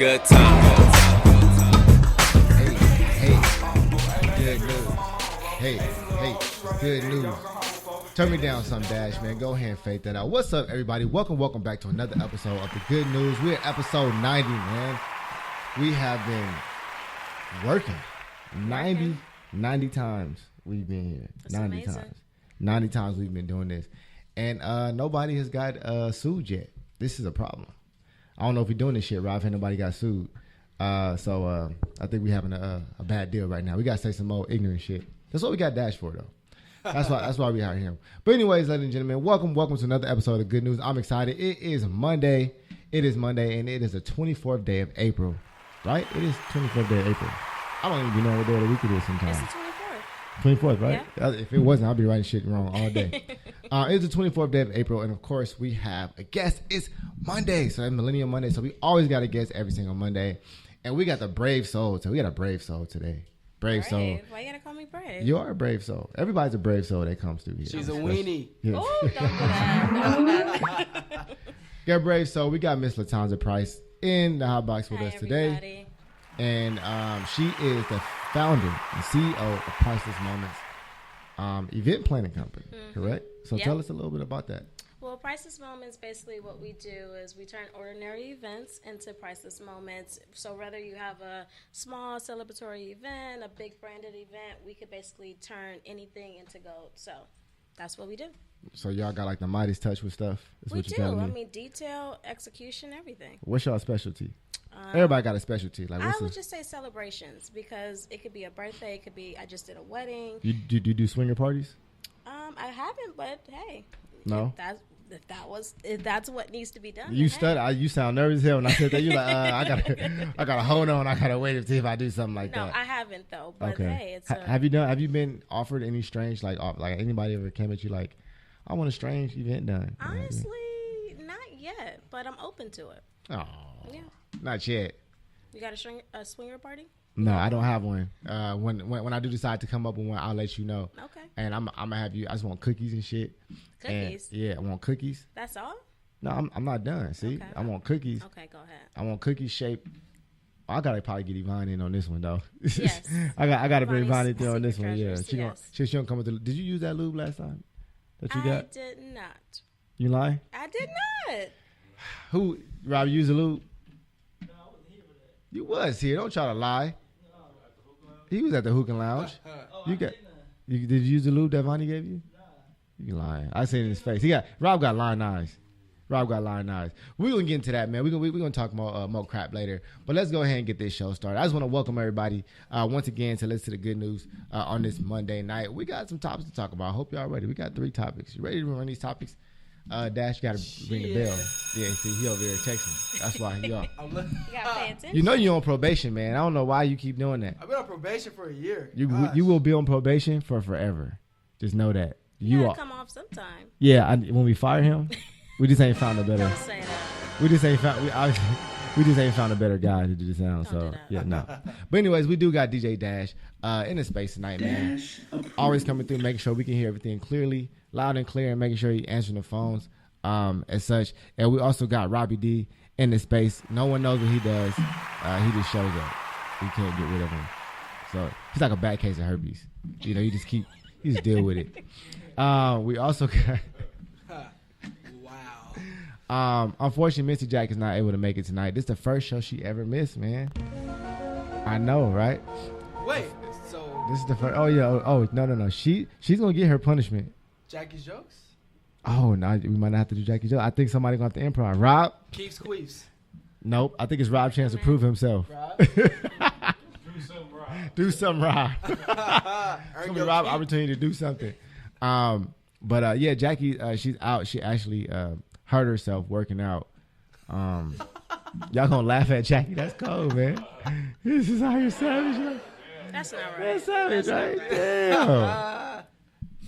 good time. Good news. Hey, good news. Turn me down some, Dash, man. Go ahead and fade that out. What's up, everybody? Welcome back to another episode of the Good News. We're at episode 90, man. We have been working 90 times we've been here. That's 90 amazing. times. 90 times we've been doing this. And nobody has got sued yet. This is a problem. I don't know if we're doing this shit, Rob. Ain't nobody got sued. So I think we're having a bad deal right now. We got to say some more ignorant shit. That's what we got Dash for, though. That's why we out here. But anyways, ladies and gentlemen, welcome to another episode of Good News. I'm excited. It is Monday. And it is the 24th day of April, right? It is 24th day of April. I don't even know what day of the week it is sometimes. It's the 24th. 24th, right? Yeah. If it wasn't, I'd be writing shit wrong all day. It's the 24th day of April, and of course, we have a guest. It's Monday, so it's Millennium Monday, so we always got a guest every single Monday. And we got the brave soul. So we got a brave soul today. Brave soul. Why you gotta call me brave? You are a brave soul. Everybody's a brave soul that comes through here. She's a weenie. Yeah. Oh, don't do that. Don't do that. Got brave soul. We got Miss Latanza Price in the hot box with Hi, us today. everybody. And she is the founder and CEO of Priceless Moments event planning company, correct? So Yep. tell us a little bit about that. Well, Priceless Moments, basically what we do is we turn ordinary events into priceless moments. So whether you have a small celebratory event, a big branded event, we could basically turn anything into gold. So that's what we do. So y'all got like the Midas touch with stuff? Is We what you're do. telling me? I mean, detail, execution, everything. What's y'all specialty? Everybody got a specialty. Like, I what's would just say celebrations because it could be a birthday, it could be I just did a wedding. you do swinger parties? I haven't, but hey, No? if that's what needs to be done. You then, hey. You sound nervous as hell when I said that. You like, I gotta hold on. I gotta wait to see if I do something like No, that. I haven't though. But Okay. hey, it's Have you been offered any strange like anybody ever came at you like, I want a strange event done? honestly not yet, but I'm open to it. Oh, Yeah, not yet. you got a swinger party? No, I don't have one. When I do decide to come up with one, I'll let you know. Okay, And I'm gonna have you. I just want cookies and shit. cookies. And, yeah, I want cookies. That's all. No, I'm not done. See, Okay. I want cookies. Okay, go ahead. I want cookies shaped. I gotta probably get Yvonne in on this one though. Yes. I gotta bring Yvonne Yvonne's in on this secret one. Yeah, treasures, she yes. she don't come with the. Did you use that lube last time? That you I got? did not. You lying? I did not. Who? Rob used the lube? No, I wasn't here for that. You was here. Don't try to lie. He was at the hookah lounge. You got? Did you use the lube that Vonnie gave you? You lying. I seen it in his face. Rob got lying eyes. We're gonna get into that, man. We're gonna talk more crap later. But let's go ahead and get this show started. I just want to welcome everybody once again to listen to the Good News on this Monday night. We got some topics to talk about. I hope y'all ready. We got 3 topics. You ready to run these topics? Dash, you gotta ring the bell. Yeah, see, he over there texting. That's why y'all. You gotta pay attention. You know you're on probation, man. I don't know why you keep doing that. I've been on probation for a year. You will be on probation for forever. Just know that. you You gotta are. come off sometime. Yeah, when we fire him, we just ain't found a better. Don't say that. We just ain't found a better guy to do the sound. Don't So do that. yeah, no. But anyways, we do got DJ Dash in the space tonight, man. Always coming through, making sure we can hear everything clearly, loud and clear, and making sure he answering the phones as such. And we also got Robbie D in the space. No one knows what he does. He just shows up. You can't get rid of him. So he's like a bad case of herpes. You know, you just deal with it. We also got. Unfortunately, Mr. Jack is not able to make it tonight. This is the first show she ever missed, man. I know, right? Wait, so This is the first. Oh yeah. Oh no. She's gonna get her punishment. Jackie's jokes? Oh no, we might not have to do Jackie Joe. I think somebody gonna have to improv. Rob? Keeps queefs. Nope. I think it's Rob's chance to prove himself. Rob? Do something, Rob. It's gonna be Rob's opportunity to do something. But yeah, Jackie, she's out. She actually hurt herself working out. Y'all gonna laugh at Jackie? That's cold, man. This is how you're savage. Right? That's not right. That's savage, right? Damn.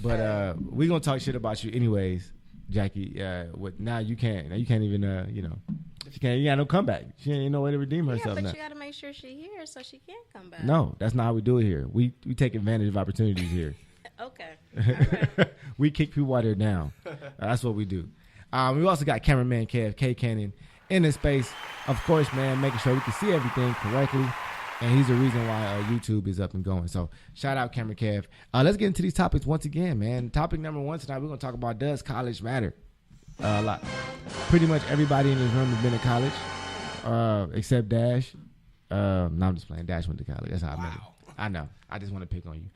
But we gonna talk shit about you anyways, Jackie. Now you can't even she can't. You got no comeback. She ain't no way to redeem herself. Yeah, but now. you gotta make sure she hears so she can come back. No, that's not how we do it here. We take advantage of opportunities here. Okay. All right. We kick people while they're down. That's what we do. We also got cameraman Kev K Cannon in the space. of course, man, making sure we can see everything correctly. And he's the reason why YouTube is up and going. So shout out Cameron Kev. Let's get into these topics once again, man. Topic number one tonight, we're going to talk about, does college matter? A lot. Pretty much everybody in this room has been in college, except Dash. No, I'm just playing. Dash went to college. That's how I met him. I know. I just want to pick on you.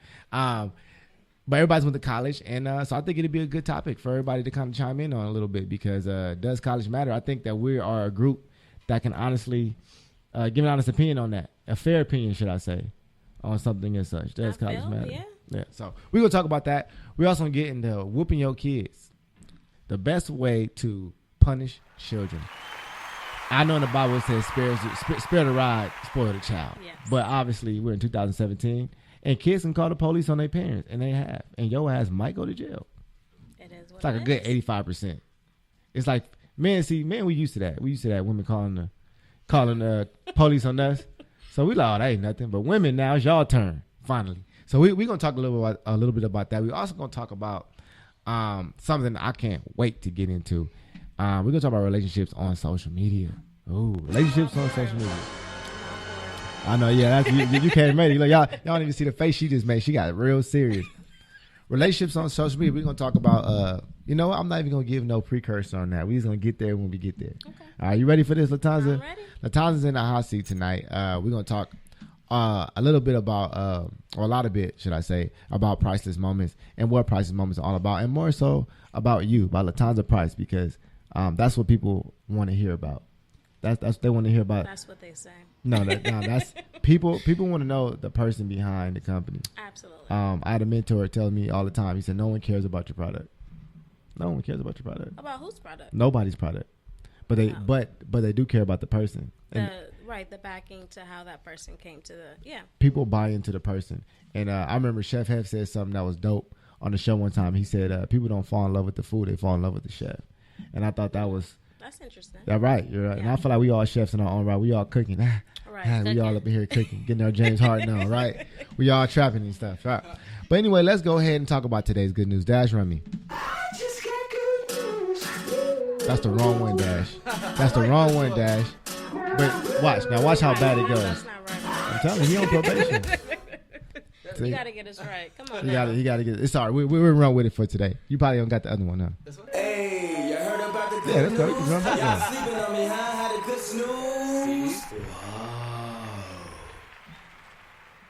But everybody's went to college, and so I think it'd be a good topic for everybody to kind of chime in on a little bit, because does college matter? I think that we are a group that can honestly give an honest opinion on that, a fair opinion, should I say, on something as such. Does college matter? Yeah. So we're gonna talk about that. We're also gonna get into whooping your kids, the best way to punish children. I know in the Bible it says spare the rod, spoil the child. Yes. But obviously we're in 2017. And kids can call the police on their parents, and they have. And your ass might go to jail. It is what it's like a good 85%. It's like, man, we used to that. We used to that, women calling the police on us. So we like, oh, that ain't nothing. But women, now it's y'all turn, finally. So we're going to talk a little bit about that. We're also going to talk about something I can't wait to get into. We're going to talk about relationships on social media. Ooh, relationships on social media. I know, yeah. That's, you can't make it. Like, y'all don't even see the face she just made. She got real serious. Relationships on social media. We're gonna talk about. You know what? I'm not even gonna give no precursor on that. We're just gonna get there when we get there. Okay. All right, you ready for this, Latanza? I'm ready. Latanza's in the hot seat tonight. We're gonna talk a little bit about, or a lot of bit, should I say, about priceless moments and what priceless moments are all about, and more so about you, about Latanza Price, because that's what people want to hear about. That's they want to hear about. That's what they say. No, that's people want to know the person behind the company. Absolutely. I had a mentor tell me all the time. He said, "No one cares about your product. No one cares about your product. About whose product? Nobody's product. But they but they do care about the person. The backing to how that person came to the People buy into the person. And I remember Chef Hef said something that was dope on the show one time. He said, people don't fall in love with the food, they fall in love with the chef. And I thought that was. That's interesting. That's right. You're right. Yeah. And I feel like we all chefs in our own right. We all cooking. Right. We all up in here cooking, getting our James Harden on, right? We all trapping and stuff, right? But anyway, let's go ahead and talk about today's good news. Dash, run me. That's the wrong one, Dash. That's the wrong one, Dash. But watch how bad it goes. That's not right. I'm telling you, he on probation. You gotta get us right. Come on. You gotta get it. It's all right. We'll run with it for today. You probably don't got the other one now. Hey, you heard about the yeah, let's go. We can run back y'all sleeping on me, huh? Had a good snooze.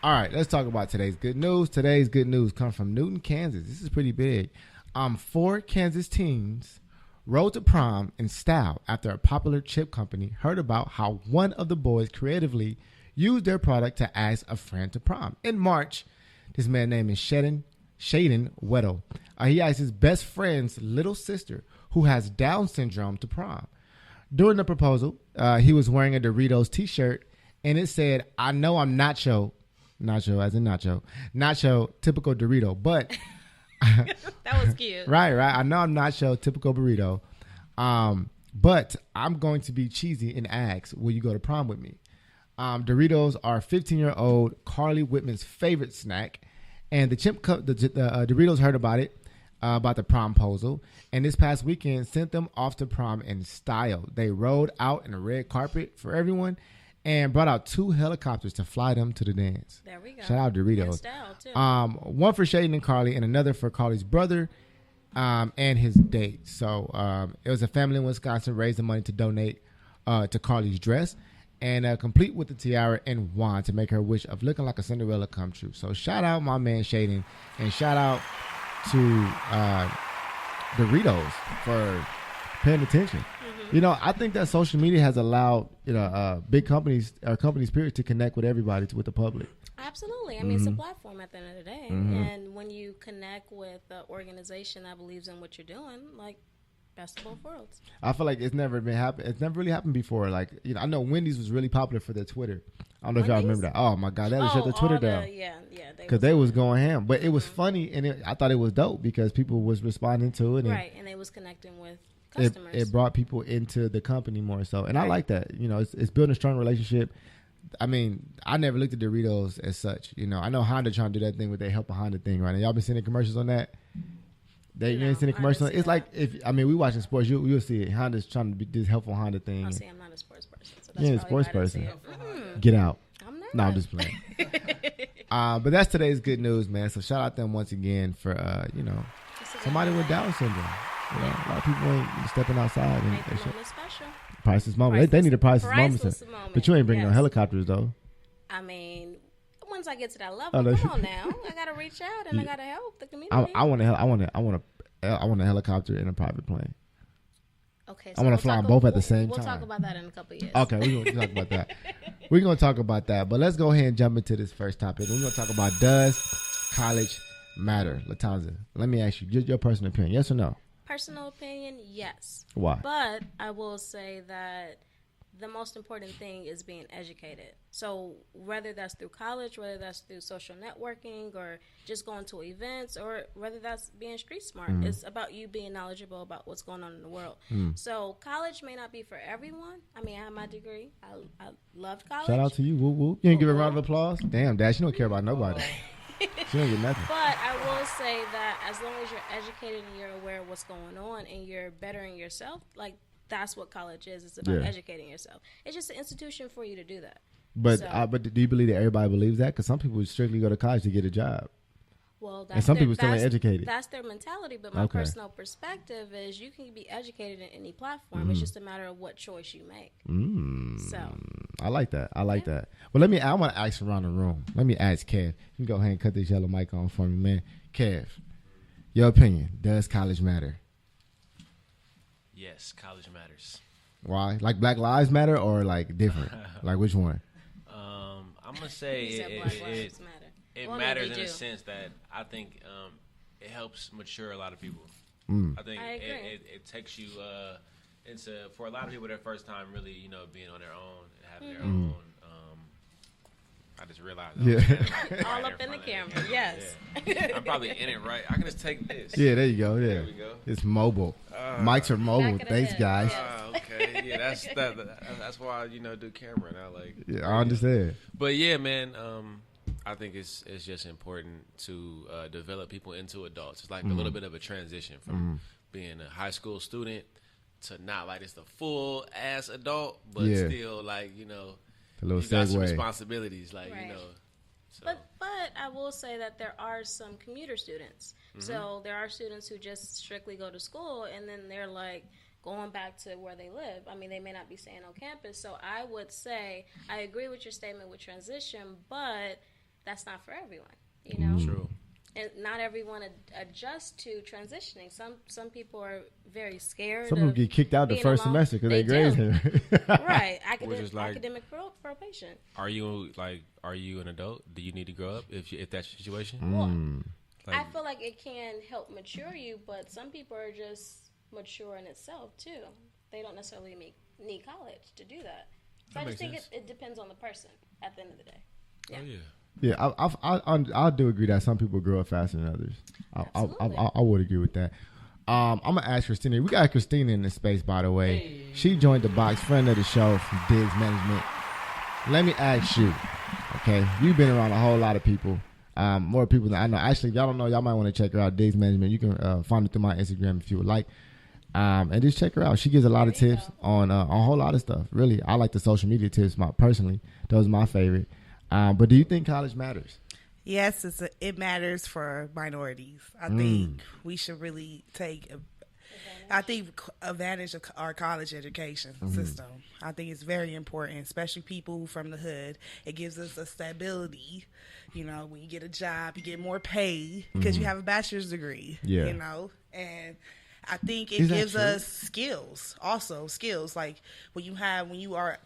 All right, let's talk about today's good news. Today's good news comes from Newton, Kansas. This is pretty big. 4 Kansas teens rode to prom in style after a popular chip company heard about how one of the boys creatively used their product to ask a friend to prom. In March, this man named is Shaden Weddle. He asked his best friend's little sister, who has Down syndrome, to prom. During the proposal, he was wearing a Doritos t-shirt, and it said, "I know I'm nacho as in nacho, typical Dorito, but..." That was cute. Right. I know I'm nacho, typical burrito, but I'm going to be cheesy and ask, will you go to prom with me? Doritos are 15-year-old Carly Whitman's favorite snack, and the Doritos heard about it, about the promposal, and this past weekend sent them off to prom in style. They rode out in a red carpet for everyone and brought out 2 helicopters to fly them to the dance. There we go. Shout out Doritos. Style too. One for Shaden and Carly, and another for Carly's brother and his date. So it was a family in Wisconsin raised the money to donate to Carly's dress, and complete with the tiara and wand to make her wish of looking like a Cinderella come true. So shout out my man Shaden, and shout out to Doritos for paying attention. Mm-hmm. You know, I think that social media has allowed big companies or companies period to connect with everybody, with the public. Absolutely. I mean, it's a platform at the end of the day. Mm-hmm. And when you connect with an organization that believes in what you're doing, like, best of both worlds. I feel like it's never really happened before. Like, I know Wendy's was really popular for their Twitter. I don't know if y'all remember that. Oh my God, they shut their Twitter down. Yeah. Because they was going ham. But it was funny, and I thought it was dope because people was responding to it. And right, and they was connecting with customers. It brought people into the company more so. And I like that. It's building a strong relationship. I mean, I never looked at Doritos as such. I know Honda trying to do that thing with their Help a Honda thing right now. Y'all been seeing the commercials on that? You ain't seen the commercial? It's like, we watching sports, you'll see it. Honda's trying to do this helpful Honda thing. I'm not a sports person. So That's You ain't a probably sports why I didn't person. see it. Get out. I'm not. No, I'm just playing. But that's today's good news, man. So shout out them once again for somebody with Down syndrome. You know, a lot of people ain't stepping outside and Make the they should. moment special. Priceless moment. They need a priceless moment. Priceless moment. But you ain't bringing no Yes. helicopters though. I mean, once I get to that level, Oh, no. come on now. I gotta reach out and I gotta help the community. I want a helicopter and a private plane. Okay, I wanna fly them both at the same We'll time. talk about that in a couple of years. Okay, we're gonna talk about that. We're gonna talk about that. But let's go ahead and jump into this first topic. We're gonna talk about, does college matter? Latanza, let me ask you, just your personal opinion, yes or no? Personal opinion, yes. Why? But I will say that the most important thing is being educated. So whether that's through college, whether that's through social networking, or just going to events, or whether that's being street smart, it's about you being knowledgeable about what's going on in the world. So college may not be for everyone. I mean, I have my degree. I loved college. Shout out to you. Woo woo. You ain't give a round of applause? Damn, Dad, she don't care about nobody. She don't get nothing. But I will say that as long as you're educated and you're aware of what's going on and you're bettering yourself, like, that's what college is. It's about educating yourself. It's just an institution for you to do that. But So- but do you believe that everybody believes that? Because some people strictly go to college to get a job. Well, that's And some their, people still ain't that's- educated. That's their mentality. But my Okay. personal perspective is you can be educated in any platform. It's just a matter of what choice you make. So I like that. I like that. Well, I want to ask around the room. Let me ask Kev. You can go ahead and cut this yellow mic on for me, man. Kev, your opinion, does college matter? Yes, college matters. Why? Like Black Lives Matter or like different? Like which one? I'm gonna say he said it, Black it, Lives it, Matter. it Well, matters they in the do. sense that I think it helps mature a lot of people. I think I agree. it takes you into, for a lot of people, their first time really, being on their own and having their own. I just realized. All up in the camera. Yes. Yeah. I'm probably in it right. I can just take this. Yeah, there you go. Yeah, There we go. It's mobile. Mics are mobile. Back of the Thanks, head. guys. Yeah. Okay. Yeah, that's why I do camera now. Like, Yeah, I understand. But yeah, man, I think it's just important to develop people into adults. It's like a little bit of a transition from being a high school student to not like it's the full ass adult, but Yeah. still like A little you got some segue. responsibilities, like Right. So. But I will say that there are some commuter students. So there are students who just strictly go to school and then they're like going back to where they live. I mean, they may not be staying on campus. So I would say I agree with your statement with transition, but that's not for everyone. True. And not everyone adjusts to transitioning. Some people are very scared. Some people of get kicked out the being first alone. semester because they do. grades here. Right, Which is like- academic probation. Are you an adult? Do you need to grow up if that's your situation? Well, Like, I feel like it can help mature you, but some people are just mature in itself too. They don't necessarily need college to do that. So I just think it depends on the person at the end of the day. Yeah. Oh yeah. Yeah, I do agree that some people grow up faster than others. I would agree with that. I'm gonna ask Christina. We got Christina in the space, by the way. Hey. She joined the box, friend of the show from Diggs Management. Let me ask you, okay? You've been around a whole lot of people, more people than I know. Actually, if y'all don't know, y'all might want to check her out. Diggs Management. You can find it through my Instagram if you would like, and just check her out. She gives a lot of tips on a whole lot of stuff. Really, I like the social media tips. Personally, those are my favorite. But do you think college matters? Yes, it matters for minorities. I think we should really take advantage of our college education system. I think it's very important, especially people from the hood. It gives us a stability. When you get a job, you get more pay because you have a bachelor's degree. Yeah. And I think it Is that gives true? us skills. Like when you are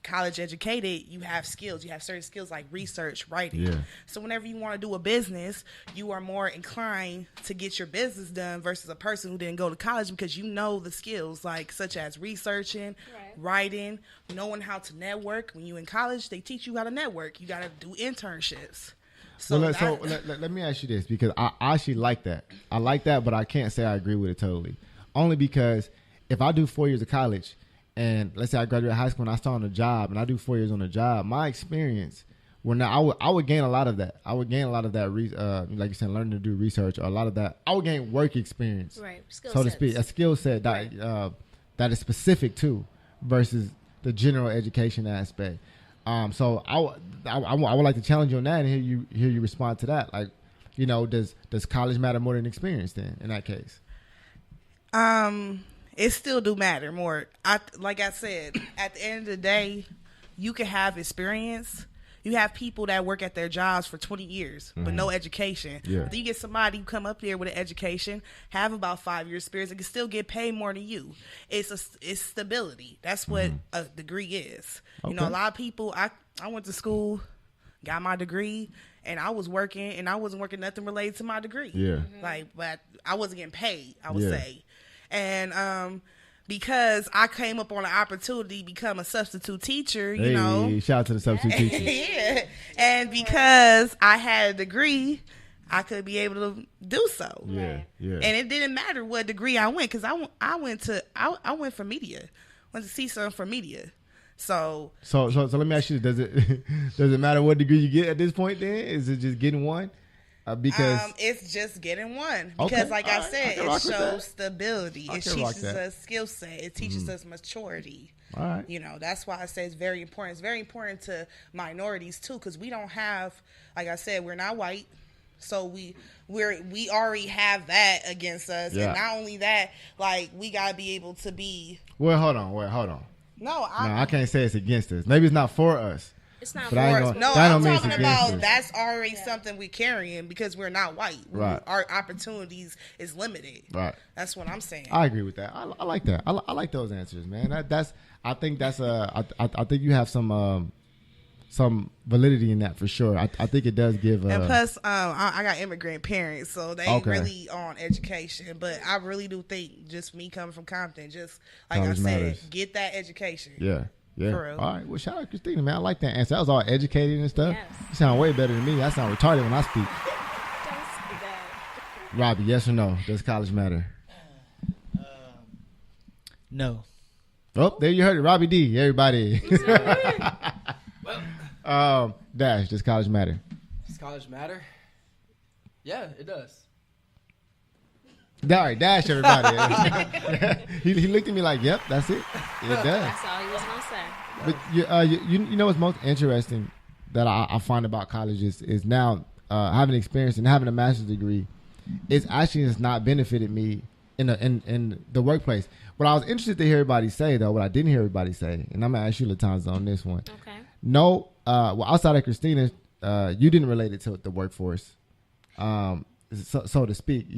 college educated, you have skills. You have certain skills like research, writing. Yeah. So whenever you want to do a business, you are more inclined to get your business done versus a person who didn't go to college because you know the skills like such as researching, Right. writing, knowing how to network. When you in college, they teach you how to network. You got to do internships. So, Let me ask you this, because I actually like that. I like that, but I can't say I agree with it totally. Only because if I do 4 years of college and let's say I graduate high school and I start on a job and I do 4 years on a job, my experience, I would gain a lot of that. I would gain a lot of that, like you said, learning to do research or a lot of that. I would gain work experience, Right. so to speak, a skill set that that is specific to versus the general education aspect. So I would like to challenge you on that and hear you respond to that. Like, you know, does college matter more than experience then in that case? It still do matter more. Like I said, at the end of the day, you can have experience. You have people that work at their jobs for 20 years but no education. Yeah. Then you get somebody who come up there with an education, have about 5 years experience, and can still get paid more than you. It's stability. That's what a degree is. Okay. You know, a lot of people, I went to school, got my degree, and I was working, and I wasn't working nothing related to my degree. Yeah. Like, but I wasn't getting paid, I would Yeah. say. And because I came up on an opportunity to become a substitute teacher, you know. Shout out to the substitute teachers. Yeah. And because I had a degree, I could be able to do so. Yeah, yeah. And it didn't matter what degree I went, because I went for media. Went to see something for media. So let me ask you: does it matter what degree you get at this point? Then is it just getting one? Because it's just getting one. Okay. Because like I All right. said, I can it rock with that. shows stability. I It can rock teaches that. us skill set. It teaches us maturity. all right, You know, that's why I say it's very important. It's very important to minorities too, because we don't have, like I said, we're not white, so we already have that against us. Yeah. And not only that, like, we gotta be able to be. well, hold on. No, I can't say it's against us. Maybe it's not for us. It's not But I ain't for us. gonna- No, that I'm don't mean talking it's against about us. that's already something we're carrying because we're not white. Right. Our opportunities is limited. Right. That's what I'm saying. I agree with that. I like that. I like those answers, man. I think I think you have some validity in that for sure. I think it does give. And plus, I got immigrant parents, so they ain't Okay. really on education. But I really do think, just me coming from Compton, just like College I said, matters. get that education. Yeah. For real. All right. Well, shout out Christina, man. I like that answer. That was all educated and stuff. Yes. You sound way better than me. I sound retarded when I speak. Don't say that. Robbie, yes or no? Does college matter? No. Oh, there you heard it. Robbie D. Everybody. Dash, does college matter? Does college matter? Yeah, it does. All right, Dash, everybody. he looked at me like, yep, that's it. It does. That's all he was gonna say. But you know what's most interesting that I find about colleges is now having experience and having a master's degree, it's actually has not benefited me in the workplace. What I was interested to hear everybody say, though, what I didn't hear everybody say, and I'm going to ask you, Latanza, on this one. Okay. No, well, outside of Christina, you didn't relate it to the workforce, so to speak.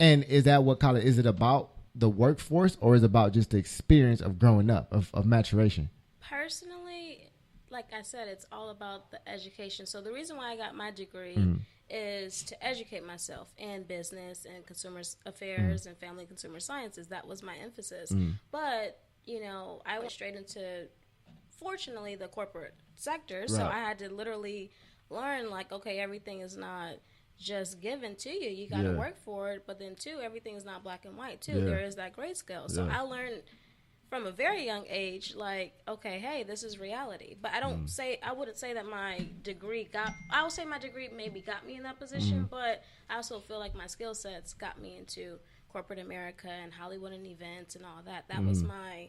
And is that what college, is it about the workforce or is it about just the experience of growing up, of maturation? Personally, like I said, it's all about the education. So the reason why I got my degree is to educate myself in business and consumer affairs and family consumer sciences. That was my emphasis. But, you know, I went straight into, fortunately, the corporate sector. So Right. I had to literally learn, like, okay, everything is not just given to you. You got to Yeah. work for it. But then, too, everything is not black and white, too. Yeah. There is that gray scale. So Yeah. I learned from a very young age, like, okay, hey, this is reality. But I don't I wouldn't say that my degree I would say my degree maybe got me in that position, but I also feel like my skill sets got me into corporate America and Hollywood and events and all that. That was my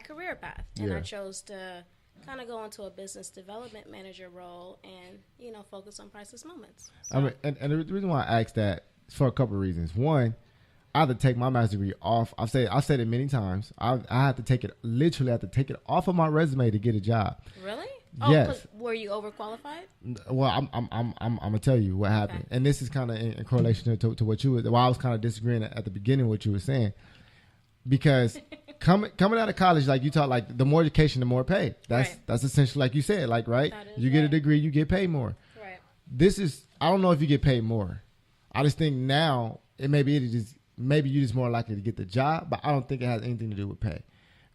career path. And Yeah. I chose to kind of go into a business development manager role and, you know, focus on priceless moments. So, I mean, and the reason why I asked that is for a couple of reasons. One, I had to take my master's degree off. I've said it many times. I had to take it off of my resume to get a job. really? Yes. 'Cause were you overqualified? Well, I'm gonna tell you what happened, Okay. and this is kind of in correlation to what you were. Well, I was kind of disagreeing at the beginning what you were saying, because coming out of college, like you taught, like the more education, the more pay. Right. That's essentially like you said, like right. That is You get a right. degree, you get paid more. Right. I don't know if you get paid more. I just think now maybe you're just more likely to get the job, but I don't think it has anything to do with pay,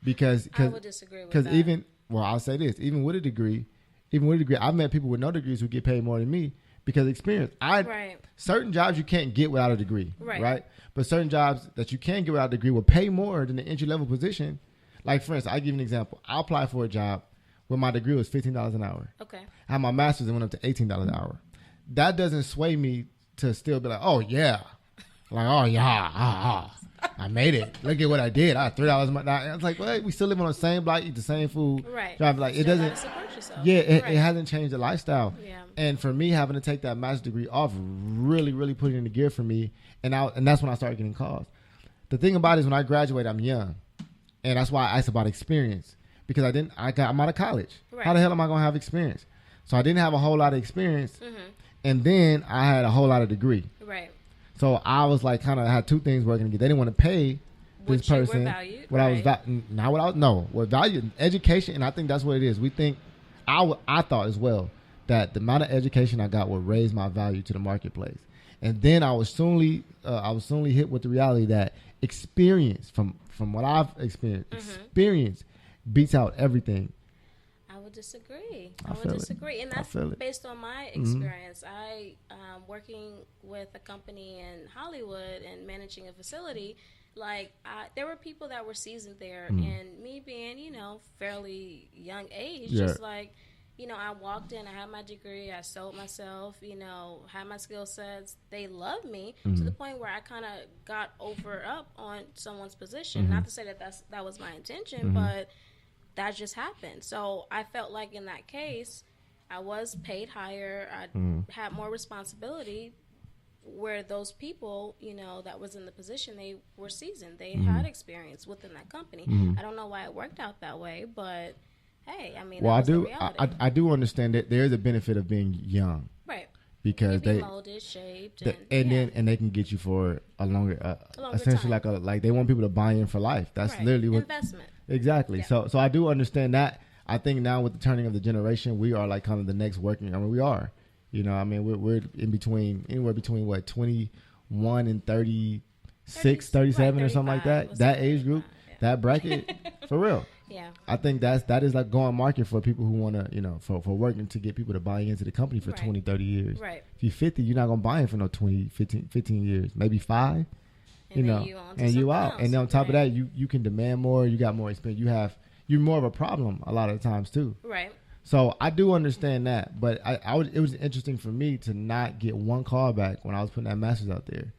because I would disagree with that. I'll say this, even with a degree, I've met people with no degrees who get paid more than me because of experience. Right. Certain jobs you can't get without a degree, Right. But certain jobs that you can get without a degree will pay more than the entry level position. Like for instance, I'll give you an example. I applied for a job where my degree was $15 an hour. Okay. I had my master's and went up to $18 an hour. That doesn't sway me to still be like, oh yeah, like oh yeah, I made it. Look at what I did. I had $3 a month. I was like, well, we still live on the same block, eat the same food. Right. Drive like it Still doesn't. gotta support yourself. Yeah, it Right. hasn't changed the lifestyle. Yeah. And for me, having to take that master's degree off really, really put it into gear for me. And that's when I started getting calls. The thing about it is when I graduate, I'm young, and that's why I asked about experience because I'm out of college. Right. How the hell am I gonna have experience? So I didn't have a whole lot of experience, Mm-hmm. and then I had a whole lot of degree. Right. So I was like, kind of had two things working together. They didn't want to pay this What you were person valued, what I was right. not what I was no what value education, and I think that's what it is. We think I thought as well that the amount of education I got would raise my value to the marketplace, and then I was soonly hit with the reality that experience from what I've experienced, experience beats out everything. I would disagree. I I feel would it. disagree, and I that's feel it. based on my experience. I working with a company in Hollywood and managing a facility. Like there were people that were seasoned there, and me being fairly young age, Yeah. just like. I walked in, I had my degree, I sold myself, had my skill sets. They loved me to the point where I kind of got up on someone's position. Not to say that was my intention, but that just happened. So I felt like in that case, I was paid higher, I had more responsibility, where those people, that was in the position, they were seasoned. They had experience within that company. I don't know why it worked out that way, but... Hey, I mean, Well, that was the reality. I do understand that there is a benefit of being young, Right. because You can be they molded, shaped, and they can get you for a longer essentially time. like they want people to buy in for life. That's right. literally what Investment. exactly. Yeah. So I do understand that. I think now with the turning of the generation, we are like kind of the next working. I mean, we are. I mean, we're in between anywhere between what 21 and 36, 37 or something like that. That age group, that bracket, for real. Yeah. I think that is like going market for people who want to, for working to get people to buy into the company for Right. 20, 30 years. Right. If you're 50, you're not going to buy in for no 20, 15 years, maybe 5, And then you on to and you something out. else. And then on top of Right. that, you can demand more, you got more experience, you're more of a problem a lot of the times too. Right. So I do understand that, but it was interesting for me to not get one call back when I was putting that master's out there.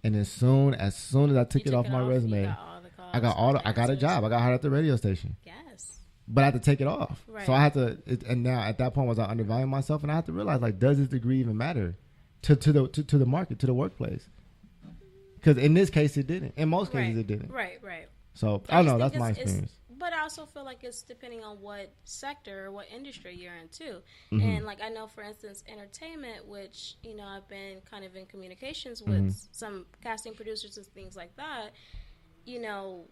And as soon as I took it off my resume, You got all the calls, I got a job. I got hired at the radio station. Yes. But I had to take it off. Right. So I had to, and now at that point was I undervaluing myself, and I had to realize, like, does this degree even matter to the market, to the workplace? Because in this case, it didn't. In most cases, it didn't. Right. Right. So I don't know. just That's my think experience. But I also feel like it's depending on what sector or what industry you're in too. Mm-hmm. And like I know, for instance, entertainment, which I've been kind of in communications with some casting producers and things like that. Your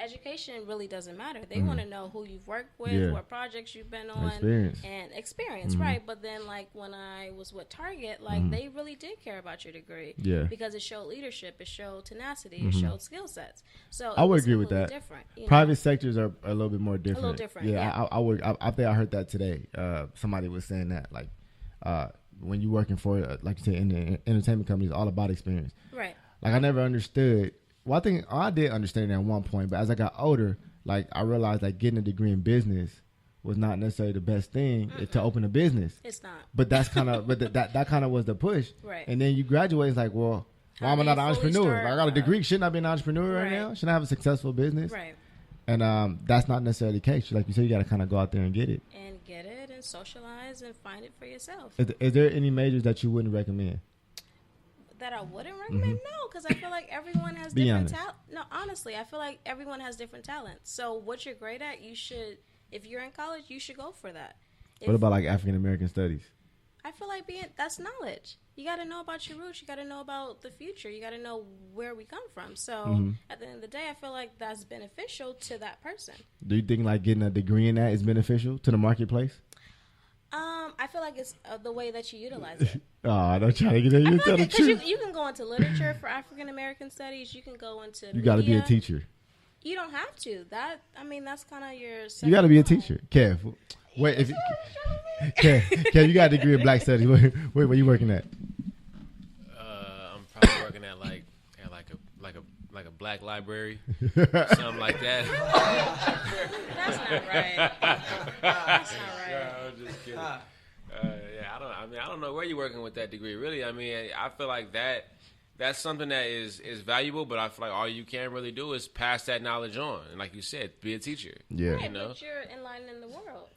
education really doesn't matter. They want to know who you've worked with, Yeah. what projects you've been on, experience, right? But then, like when I was with Target, like they really did care about your degree, Yeah. because it showed leadership, it showed tenacity, it showed skill sets. So I it would was agree with completely that. Different, Private sectors are a little bit more different. little different, Yeah, yeah. I think I heard that today. Somebody was saying that, like, when you're working for, like you said, in the entertainment company, it's all about experience. Right. Like, I never understood. Well, I think I did understand it at one point, but as I got older, like, I realized like getting a degree in business was not necessarily the best thing to open a business. It's not. But that's kind of, that kind of was the push. Right. And then you graduate, it's like, well, why am I do not you an fully entrepreneur? start, If I got a degree, shouldn't I be an entrepreneur right Right. now? Shouldn't I have a successful business? Right. And that's not necessarily the case. Like you said, you got to kind of go out there and get it. And get it and socialize and find it for yourself. Is there any majors that you wouldn't recommend? That I wouldn't recommend? No, because I feel like everyone has Be different honest. talent. No, honestly, I feel like everyone has different talents. So what you're great at, you should, if you're in college, you should go for that. What about like African American studies? I feel like that's knowledge. You got to know about your roots. You got to know about the future. You got to know where we come from. So at the end of the day, I feel like that's beneficial to that person. Do you think like getting a degree in that is beneficial to the marketplace? I feel like it's the way that you utilize it. Oh, don't try to get you I tell feel the like because truth. you can go into literature for African American studies. You can go into You got to be a media. teacher. You don't have to. That's kind of your. You got to be a second teacher. Kev, wait, if you, Kev, you got a degree in black studies. Where you working at? I'm probably working at like a black library, something like that. That's not right. That's not right. I'm just kidding. Yeah, I don't know where you're working with that degree. Really, I mean, I feel like that that's something that is valuable, but I feel like all you can really do is pass that knowledge on. And like you said, be a teacher. Yeah. Right, You know? but you're enlightening the world.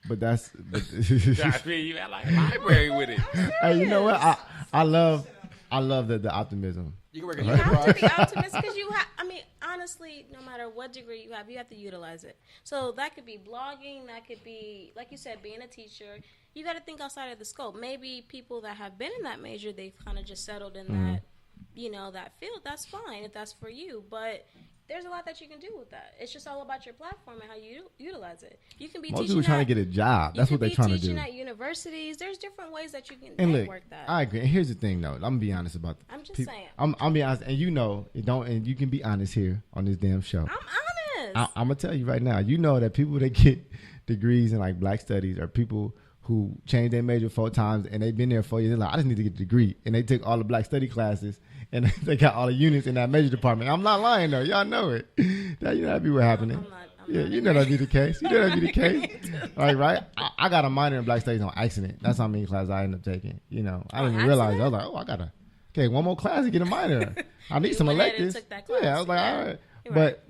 But that's. I mean, you had like a library with it. Hey, you know what? I love the optimism. You can work at You have to be enterprise. optimistic because I mean, honestly, no matter what degree you have to utilize it. So that could be blogging, that could be, like you said, being a teacher. You got to think outside of the scope. Maybe people that have been in that major, they've kind of just settled in that, that field. That's fine if that's for you. But there's a lot that you can do with that. It's just all about your platform and how you utilize it. You can be Most teaching people trying to get a job. That's what they're trying to do. teaching at universities. There's different ways that you can And look, network that. I agree. And here's the thing, though. I'm gonna be honest about. I'm just saying. I'm be honest, and you know, and you can be honest here on this damn show. I'm honest. I'm gonna tell you right now. You know that people that get degrees in like Black Studies are people who changed their major 4 times and they've been there 4 years. They're like, I just need to get a degree, and they took all the Black Study classes and they got all the units in that major department. I'm not lying though. Y'all know it. That that'd be what happening. I'm not You know that'd be the case. You know that'd be the case. Like, right? I got a minor in Black Studies on accident. That's how many classes I ended up taking. You know, I didn't even realize it. I was like, oh, I gotta one more class to get a minor. I need some went ahead and electives. took that class. Yeah, I was like, Yeah. all right. You're But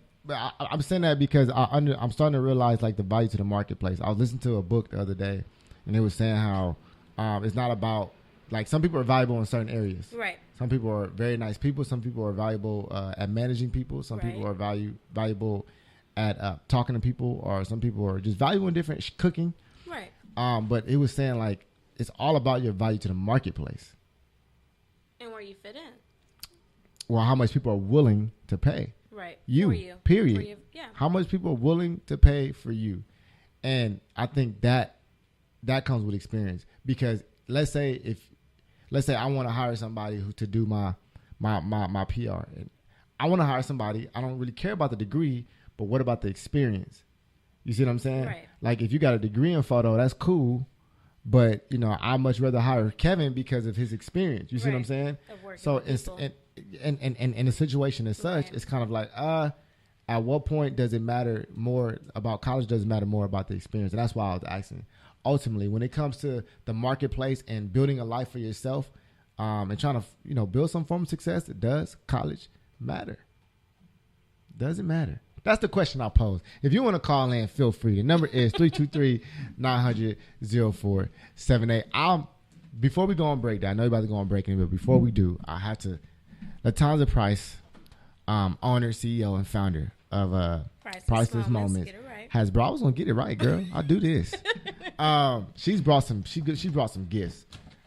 I'm saying that because I'm starting to realize like the value to the marketplace. I was listening to a book the other day, and it was saying how it's not about like some people are valuable in certain areas. Right. Some people are very nice people. Some people are valuable at managing people. Some people are valuable at talking to people, or some people are just valuable in different cooking. Right. But it was saying like it's all about your value to the marketplace. And where you fit in. Well, how much people are willing to pay. Right. You, For you. period. For you. Yeah. How much people are willing to pay for you. And I think that comes with experience. Because let's say I want to hire somebody to do my PR. And I want to hire somebody. I don't really care about the degree, but what about the experience? You see what I'm saying? Right. Like if you got a degree in photo, that's cool. But I'd much rather hire Kevin because of his experience. You see what I'm saying? Of working So with it's people. and the situation as such, Right. it's kind of like at what point does it matter more about college? Does it matter more about the experience? And that's why I was asking. Ultimately, when it comes to the marketplace and building a life for yourself, and trying to build some form of success, does college matter? Does it matter? That's the question I pose. If you want to call in, feel free. The number is 323-900-0478. Before we go on break, I know you're about to go on break, but before we do, I have to. Latanza Price, owner, CEO, and founder of Priceless Moments, Get it right. has brought. I was gonna get it right, girl. I'll do this. She's brought some. She brought some gifts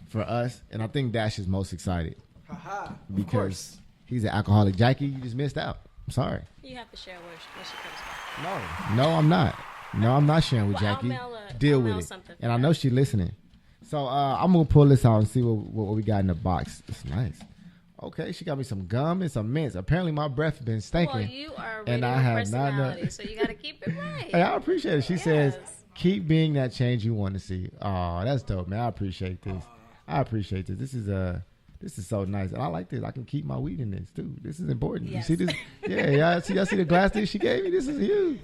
for us, and I think Dash is most excited because he's an alcoholic. Jackie, you just missed out. I'm sorry. You have to share where she comes from. No, I'm not. No, I'm not sharing with Well, I'll Jackie. mail Deal I'll with mail it. something for And I her. know she's listening. So I'm gonna pull this out and see what we got in the box. It's nice. Okay, she got me some gum and some mints. Apparently my breath has been stinking. Well, you are a and radio I have personality, not so you got to keep it right. Hey, I appreciate it. She says, Yes. keep being that change you want to see. Oh, that's dope, man. I appreciate this. This is so nice. And I like this. I can keep my weed in this too. This is important. Yes. You see this? Yeah, y'all see the glass that she gave me? This is huge.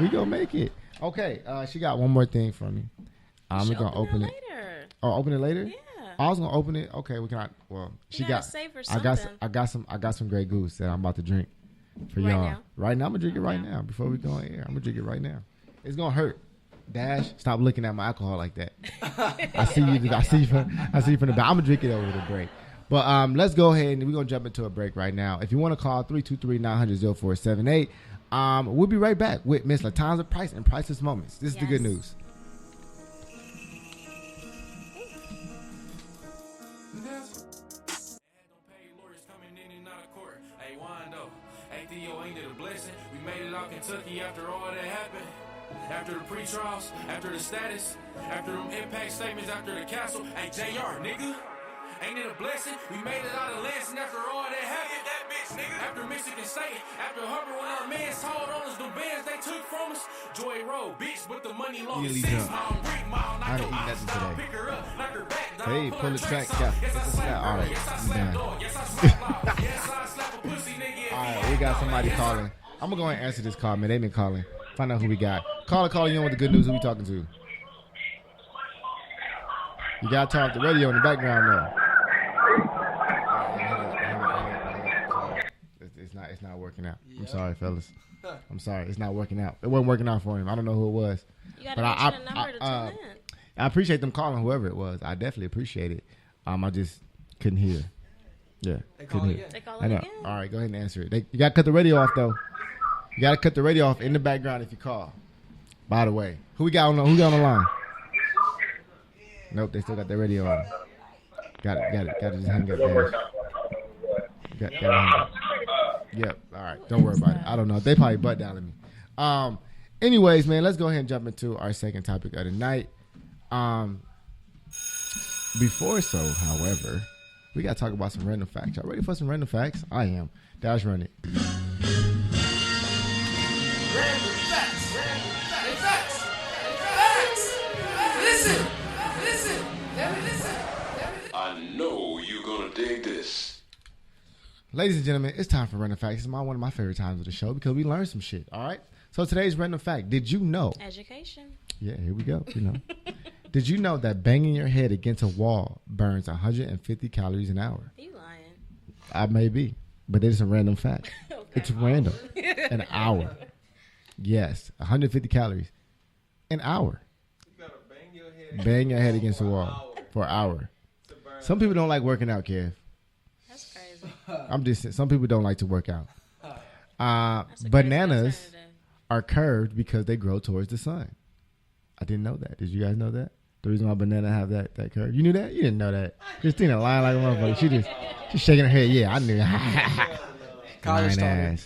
We gonna make it. Okay, she got one more thing for me. I'm You should gonna open that it. later. Oh, open it later? Yeah. I was gonna open it. Okay, we can. Well, she gotta got. save her I got something. some Grey Goose that I'm about to drink for Right y'all. now? Right now, I'm gonna drink it right Okay. now before we go on air. I'm gonna drink it right now. It's gonna hurt. Dash, stop looking at my alcohol like that. I see you. I see you from the back. I'm gonna drink it over the break. But let's go ahead and we're gonna jump into a break right now. If you want to call 323-900-0478, we'll be right back with Miss Latanza Price and Priceless Moments. This is the good Yes. news. Kentucky after all that happened, after the pre-trials, after the status, after them impact statements, after the castle. Hey, JR, nigga, ain't it a blessing? We made it out of Lansing after all that happened. That bitch, nigga. After Michigan State, after Hubbard, when our mans told on us, the bands they took from us. Joy Road, bitch, but the money long as 6 mile, 3 mile. I didn't eat nothing today. Pick her up, knock her back down. Hey, pull the track. Yeah, Yes, I it's a slap snap. All right, Yes, I I'm slap done. dog. Yes, I slap loud. Yes, I slap a pussy, nigga. All right, we got somebody calling. I'm gonna go ahead and answer this call, man. They've been calling. Find out who we got. Caller, you on with the good news. Who we talking to? You gotta turn off the radio in the background, though. working out. I'm Yep. sorry, fellas. I'm sorry. It's not working out. It wasn't working out for him. I don't know who it was. You got But to I- mention a number to tune in. I appreciate them calling whoever it was. I definitely appreciate it. I just couldn't hear. Yeah. They couldn't call hear. again. They call I it know. again. All right, go ahead and answer it. You got to cut the radio off, though. You got to cut the radio off in the background if you call. By the way, who got on the line? Nope, they still got their radio on. Got it. Got to just hang up there. Got to hang up. Yep. All right. Don't worry about it. I don't know. They probably butt down on me. Anyways, man, let's go ahead and jump into our second topic of the night. Before so, however, we got to talk about some random facts. Y'all ready for some random facts? I am. Dash, run it. I know you're gonna dig this. Ladies and gentlemen, it's time for random facts. It's one of my favorite times of the show because we learn some shit. All right. So today's random fact: did you know? Education. Yeah, here we go. You know, did you know that banging your head against a wall burns 150 calories an hour? You lying? I may be, but it's a random fact. Okay. It's random. An hour. Yes, 150 calories. An hour. You gotta Bang your head against the wall for an hour. Some people don't like working out, Kev. That's crazy. I'm just saying, some people don't like to work out. That's a crazy Bananas alternative. are curved because they grow towards the sun. I didn't know that. Did you guys know that? The reason why banana have that curve. You knew that? You didn't know that. Christina lying like a motherfucker. She's shaking her head. Yeah, I knew. College Lying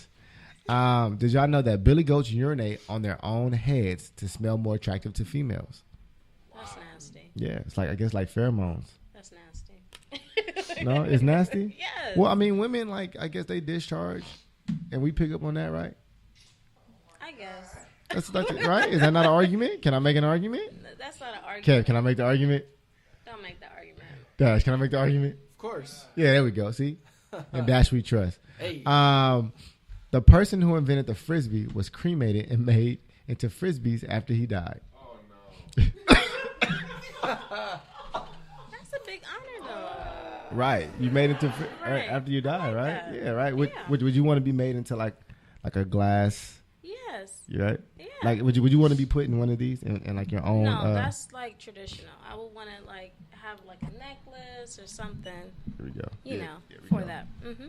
ass. Did y'all know that billy goats urinate on their own heads to smell more attractive to females? That's nasty. Yeah, it's like, I guess, like pheromones. That's nasty. No, it's nasty. Yes. Well, I mean, women, like, I guess they discharge, and we pick up on that, right? I guess. That's right. Is that not an argument? Can I make an argument? That's not an argument. Kev, can I make the argument? Don't make that argument. Dash, can I make the argument? Of course. Yeah, there we go. See, and Dash we trust. Hey. The person who invented the frisbee was cremated and made into frisbees after he died. Oh no. That's a big honor, though. Right, you made it to Right. after you died, I like right? that. Yeah, right. Would Yeah. you want to be made into like a glass? Yes. You right? Yeah. Like, would you want to be put in one of these and like your own? No, that's like traditional. I would want to like have like a necklace or something, Here we go. you Yeah, know, here we for go. that. Hmm.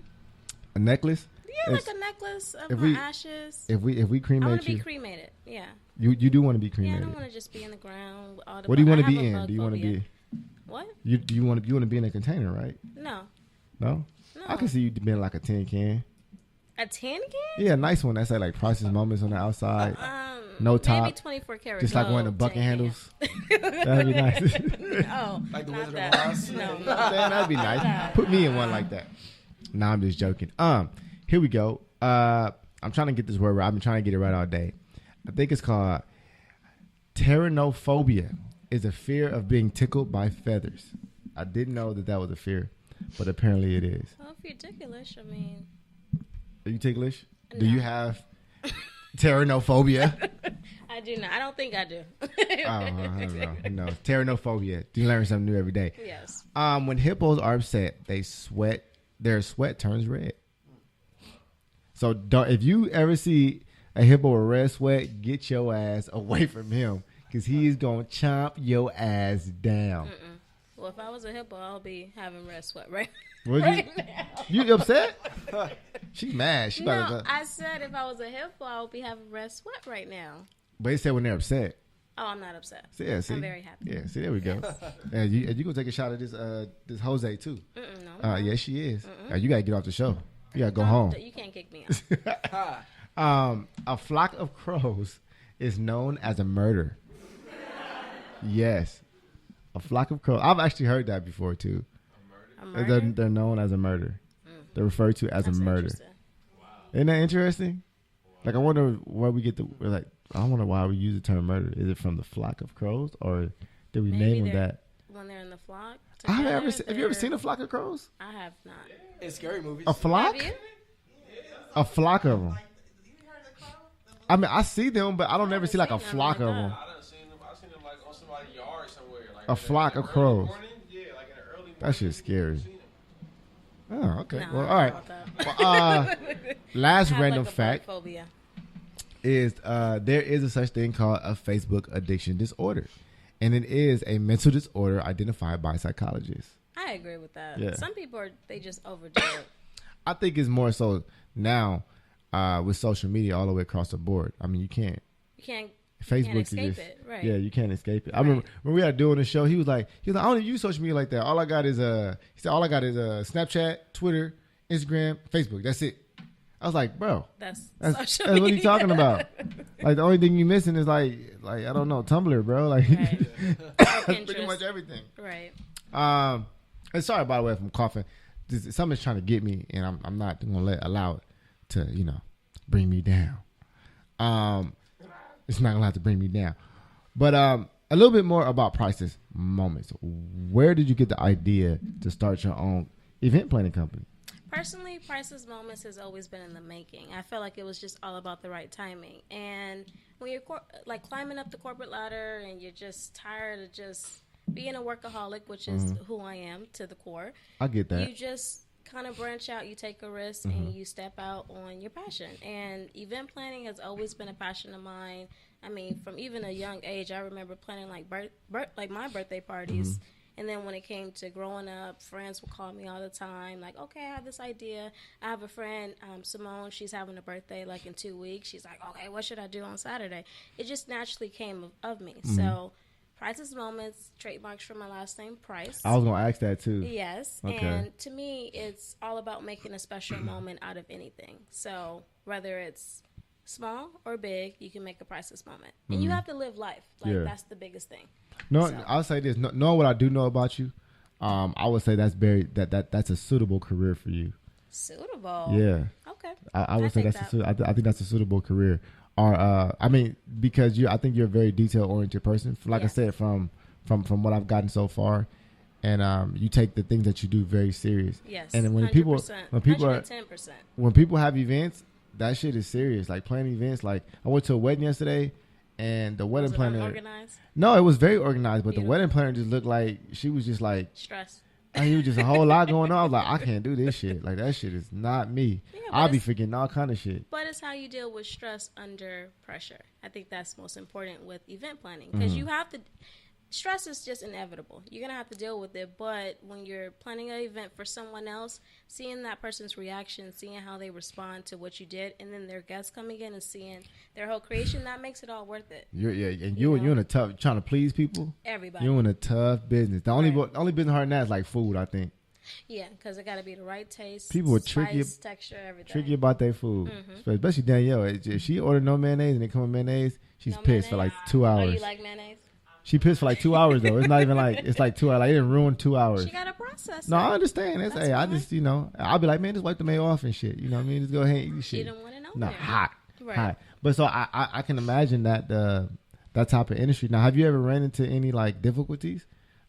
A necklace. Yeah, If- like a necklace of if my we- ashes. If we I want cremate to be you, cremated. Yeah. you do want to be Yeah, I cremated. don't want to just be in the ground. With all the What do you want I to be have a in? bug Do you want to phobia. be? What? You want to be in a container, right? No. No. No. I can see you being like a tin can. A tin can? Yeah, a nice one. That's like Priceless Moments on the outside. No Maybe top. 24 karat Just like one of the gold bucket tin handles. can. That'd be nice. No, Like the not Wizard that. of Oz? No, no. Man, that'd be nice. Put me in one like that. Nah, I'm just joking. Here we go. I'm trying to get this word right. I've been trying to get it right all day. I think it's called pteronophobia. Is a fear of being tickled by feathers. I didn't know that was a fear, but apparently it is. Well, if you're ticklish, I mean, Are you ticklish? Do No. you have pteronophobia? I do not. I don't think I do. I don't know. No. Pteronophobia. You learn something new every day. Yes. When hippos are upset, they sweat. Their sweat turns red. So if you ever see a hippo with red sweat, get your ass away from him because he's gonna chomp your ass down. Well, if I was a hippo, I'll be having red sweat right, Would right you? now. You upset? She mad. She No, about to. I said if I was a hippo, I would be having red sweat right now. But they said when they're upset. Oh, I'm not upset. So, yeah, see, I'm very happy. Yeah, see, there we go. And you gonna take a shot at this Jose too? No. Yes, she is. You gotta get off the show. You gotta go home. You can't kick me out. A flock of crows is known as a murder. Yes, a flock of crows. I've actually heard that before too. A murder? They're known as a murder. They're referred to as That's a murder. interesting. Isn't that interesting? Like, I wonder where we get I wonder why we use the term murder. Is it from the flock of crows, or did we Maybe name them they're- that? When they're in the flock. Have you together, ever seen a flock of crows? I have not. It's scary movies. A flock? Have you? A flock of them. I mean, I see them, but I don't ever see like a seen them flock like of that. them. I done seen them. I seen them like on somebody's yard somewhere. Like A flock of crows. Yeah, like in the early morning. That shit's scary. Oh, okay. No, Well, I all right. don't know about that. Well, last I have, random like, a fact bug phobia. is there is a such thing called a Facebook addiction disorder, and it is a mental disorder identified by psychologists. I agree with that. Yeah. Some people they just overdo it. I think it's more so now with social media all the way across the board. I mean, you can't. You can't. Facebook can't is escape just, it, right? Yeah, you can't escape it. I remember when we were doing the show, he was like, I don't even use social media like that. All I got is he said, all I got is Snapchat, Twitter, Instagram, Facebook. That's it. I was like, bro, That's that's social what are you media. talking about? Like the only thing you missing is like I don't know, Tumblr, bro. Like Right. that's pretty Pinterest. much everything. Right. And sorry by the way if I'm coughing. Something's trying to get me, and I'm not gonna allow it to bring me down. It's not gonna have to bring me down. But a little bit more about Priceless Moments. Where did you get the idea to start your own event planning company? Personally, Priceless Moments has always been in the making. I felt like it was just all about the right timing. And when you're like climbing up the corporate ladder and you're just tired of just being a workaholic, which is who I am to the core, I get that. you just kind of branch out, you take a risk, and you step out on your passion. And event planning has always been a passion of mine. I mean, from even a young age, I remember planning like like my birthday parties. And then when it came to growing up, friends would call me all the time, like, okay, I have this idea. I have a friend, Simone, she's having a birthday like in 2 weeks. She's like, okay, what should I do on Saturday? It just naturally came of me. So Priceless Moments, trademarks from my last name, Price. I was gonna ask that too. Yes. Okay. And to me, it's all about making a special moment out of anything. So whether it's small or big, you can make a priceless moment. And you have to live life. Like, Yeah. that's the biggest thing. No, So. I'll say this. Knowing what I do know about you, I would say that's that's a suitable career for you. Suitable. Yeah. Okay. I would say think that's that. I think that's a suitable career. Or I mean, because I think you're a very detail oriented person. Like I Yes. said, from what I've gotten so far, and you take the things that you do very serious. Yes. And when 100%, people are 110%. when people have events, that shit is serious. Like planning events. Like I went to a wedding yesterday, and the wedding Was it planner. unorganized? No, it was very organized, but the Beautiful. wedding planner just looked like she was just like. Stress. It was just a whole lot going on. I was like, I can't do this shit. Like that shit is not me. Yeah, but I'll be it's- forgetting all kind of shit. But it's how you deal with stress under pressure. I think that's most important with event planning because you have to. Stress is just inevitable. You're gonna have to deal with it. But when you're planning an event for someone else, seeing that person's reaction, seeing how they respond to what you did, and then their guests coming in and seeing their whole creation, that makes it all worth it. You're You know? in a tough trying to please people. Everybody. You're in a tough business. The only Right. only business hard than that is like food. I think Yeah, because it got to be the right taste. People would trick you- spice, texture, everything. tricky about their food, especially Danielle. If she ordered no mayonnaise and they come with mayonnaise, she's No pissed for like mayonnaise? 2 Oh, hours. you like mayonnaise? She pissed for like 2 hours though. It's not even like it's like 2 hours. Like it didn't ruin 2 hours. She got to process No, it. I understand. It's, That's hey, I fine. just I'll be like, man, just wipe the mayo off and shit. You know what I mean? Just go ahead and eat this She shit. didn't want to know No, that. hot, Right. hot. But so I can imagine that that type of industry. Now, have you ever ran into any like difficulties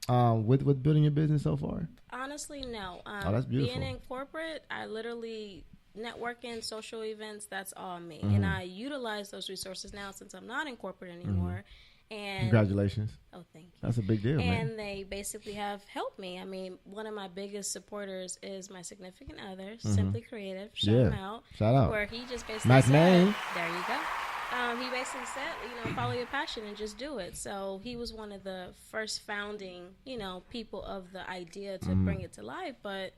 with building your business so far? Honestly, no. Oh, that's beautiful. Being in corporate, I literally networking, social events, that's all me. Mm-hmm. And I utilize those resources now since I'm not in corporate anymore. And Congratulations. Oh, thank you. That's a big deal, man. And they basically have helped me. I mean, one of my biggest supporters is my significant other, Simply Creative. Shout him out. Shout out. Where he just basically Nice said, name. there you go. He basically said, follow your passion and just do it. So he was one of the first founding, people of the idea to bring it to life. But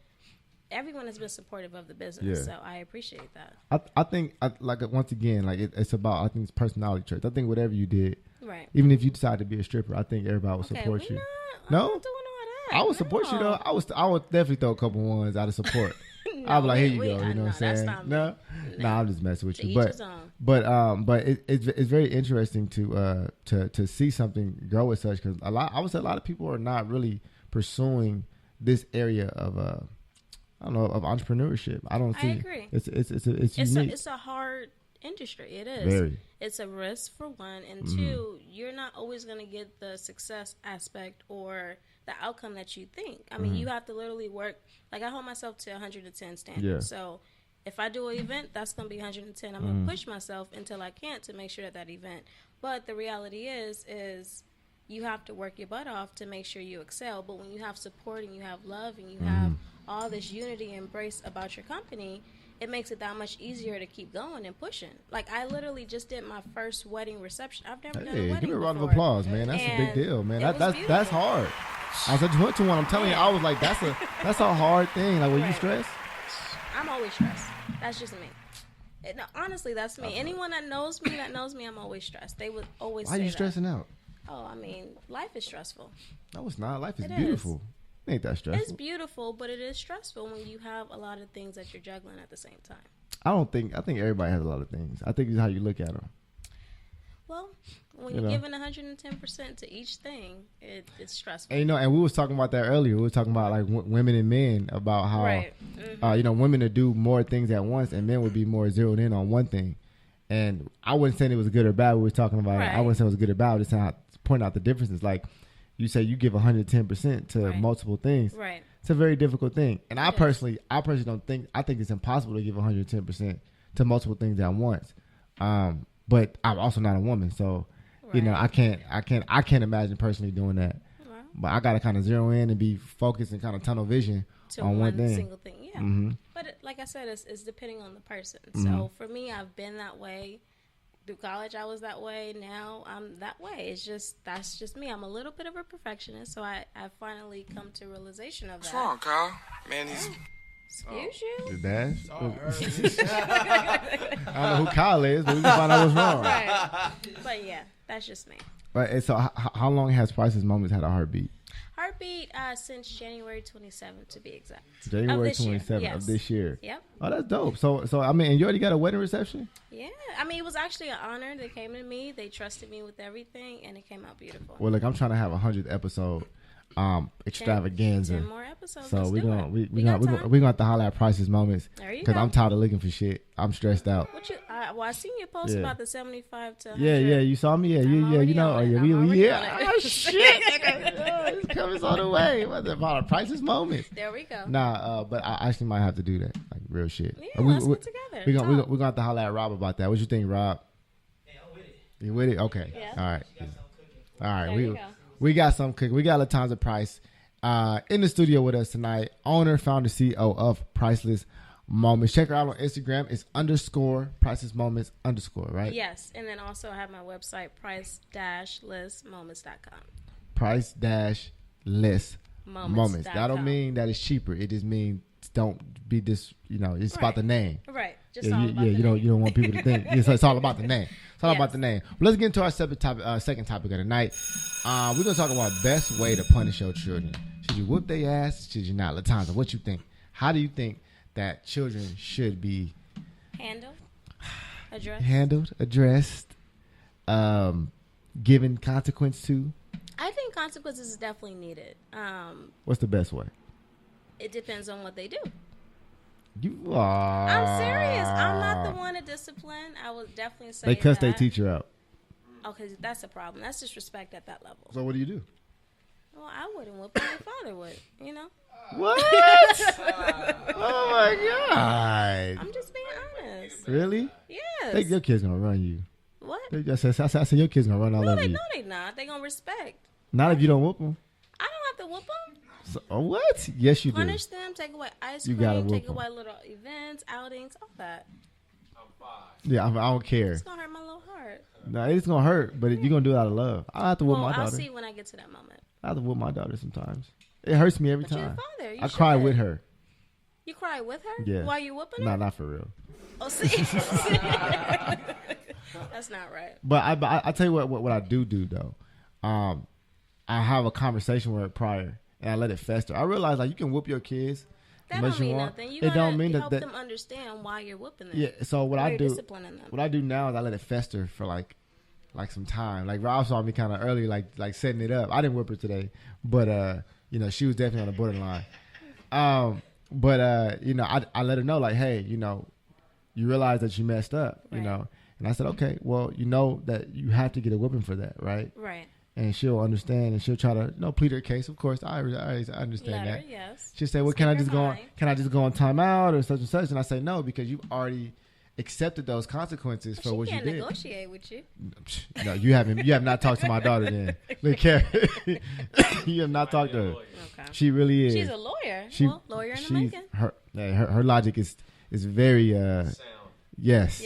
everyone has been supportive of the business, Yeah. so I appreciate that. I think once again, like it's about it's personality traits. I think whatever you did, Right. even if you decide to be a stripper, I think everybody would Okay, support we you. not, No? I'm not doing all that. I would support you though. I would definitely throw a couple ones out of support. I'll be like, here you go. You know what I'm that's saying? not me. No, I'm just messing with To you. each his own. But it's very interesting to see something grow as such because I would say a lot of people are not really pursuing this area of I don't know of entrepreneurship. I don't see. I agree. It's unique. It's a hard industry. It is. Very. It's a risk for one, and two, you're not always going to get the success aspect or the outcome that you think. I mean, you have to literally work. Like I hold myself to 110 standards. Yeah. So if I do an event, that's going to be 110. I'm going to push myself until I can't to make sure that event. But the reality is you have to work your butt off to make sure you excel. But when you have support and you have love and you have all this unity and embrace about your company, it makes it that much easier to keep going and pushing. Like, I literally just did my first wedding reception. I've never done a Hey, wedding give me a round of before. applause, man. That's a big And deal, man. it was That's beautiful. hard. I just went to one. I'm telling you, I was like, that's a hard thing. Like, were you Right. stressed? I'm always stressed. That's just me. No, honestly, that's me. Anyone that knows me, I'm always stressed. They would always Why are say you that. stressing out? Oh, I mean, life is stressful. No, it's not. Life is It is. beautiful. It ain't that stressful. It's beautiful, but it is stressful when you have a lot of things that you're juggling at the same time. I think everybody has a lot of things. I think it's how you look at them. Well, when You you're know. giving 110% to each thing, it's stressful. And and we was talking about that earlier. We were talking about like women and men, about how Right. Mm-hmm. women would do more things at once, and men would be more zeroed in on one thing. And I wasn't saying it was good or bad. We were talking about it. I Right. wasn't saying it was good or bad. I was just saying point out the differences. Like you say, you give 110% to Right. multiple things. Right. It's a very difficult thing. And I It is. personally don't think. I think it's impossible to give 110% to multiple things at once. But I'm also not a woman, so Right. I can't imagine personally doing that. Right. But I got to kind of zero in and be focused and kind of tunnel vision To on one thing. single thing. Yeah. Mm-hmm. But like I said, it's depending on the person. So for me, I've been that way. Through college, I was that way. Now I'm that way. That's just me. I'm a little bit of a perfectionist, so I finally come to realization of that. What's wrong, Kyle? Man, he's Excuse you? The dash. I don't know who Kyle is, but we can find out what's wrong. Right. But yeah, that's just me. Right. And so, how long has Priceless Moments had a heartbeat? Heartbeat since January 27th, to be exact. January this year, 27th yes. of this year. Yep. Oh, that's dope. So I mean, and you already got a wedding reception? Yeah. I mean, it was actually an honor. They came to me. They trusted me with everything, and it came out beautiful. Well, look, I'm trying to have 100th episode extravaganza. 10 more episodes. So Let's we're do gonna it. we got gonna time. we gonna have to holler at Priceless Moments There you because go. I'm tired of looking for shit. I'm stressed out. What you? Well, I seen your post Yeah. about the 75 to 100. Yeah, you saw me. Yeah, I'm you already know. on Oh, it. yeah, I'm we already yeah. on it. Oh shit, it's coming all the way. What's it about? Priceless Moments. There we go. Nah, but I actually might have to do that, like real shit. Yeah, let's get together. We're Talk. gonna have to holler at Rob about that. What you think, Rob? Hey, I'm with it. You with it? Okay. Yeah. All right. She got something cooking. All right. There you go. We got some cooking. We got Latanza Price in the studio with us tonight. Owner, founder, CEO of Priceless Moments. Check her out on Instagram. It's _Priceless Moments _ right? Yes, and then also I have my website, price-listmoments.com. Price-list moments. That don't .com. mean that it's cheaper. It just means don't be this. It's about Right. the name. Right. Just Yeah, all you, about yeah, the you don't name. you don't want people to think it's all about the name. It's all Yes. about the name. But let's get into our second topic of the night. We're gonna talk about best way to punish your children. Should you whoop their ass? Should you not? Latanza, what you think? How do you think that children should be Handle. Address. handled, addressed, given consequence to? I think consequences is definitely needed. What's the best way? It depends on what they do. You I'm serious. I'm not the one to discipline. I would definitely say They cuss that. their teacher out. Okay, that's a problem. That's disrespect at that level. So what do you do? Well, I wouldn't whoop him. My father would. You know. What? Oh my god! I'm just being honest. Really? Yes. Think your kid's gonna run you. What? I said your kid's gonna run all No, over they you. know they not. They gonna respect. Not if you don't whoop them. I don't have to whoop them. So, what? Yes, you do. Punish them. Take away ice You cream. gotta whoop Take 'em. away little events, outings, all that. Yeah, I don't care. It's gonna hurt my little heart. No, it's gonna hurt, but you're gonna do it out of love. I have to whoop Well, my I'll daughter. see when I get to that moment. I have to whoop my daughter sometimes. It hurts me every But you're time. the father. You I cry should. with her. You cry with her? Yeah. While you whooping No, her? not for real. Oh, see. That's not right. But I tell you what I do though. I have a conversation with her prior, and I let it fester. I realize like you can whoop your kids. That as much don't as you mean want. nothing. You It gotta don't mean help that. them understand why you're whooping them. Yeah. So what why I you're do, disciplining them. what I do now is I let it fester for like some time. Like Rob saw me kind of early, like setting it up. I didn't whip her today, but she was definitely on the borderline. But I let her know like, hey, you realize that you messed up, Right. and I said, okay, well, you know that you have to get a whipping for that, right? Right. And she'll understand, and she'll try to plead her case. Of course, I understand Letter, that. yes. She'll say, well, Let's can I get just her go on? mind. Can I just go on timeout or such and such? And I say no, because you've already accepted those consequences for what She you can't did. negotiate with you. No, you have not talked to my daughter then. Look, Karen, you have not talked to her. Okay. She really is. She's a lawyer. Lawyer in the she's- making. her logic is very yes. Yes.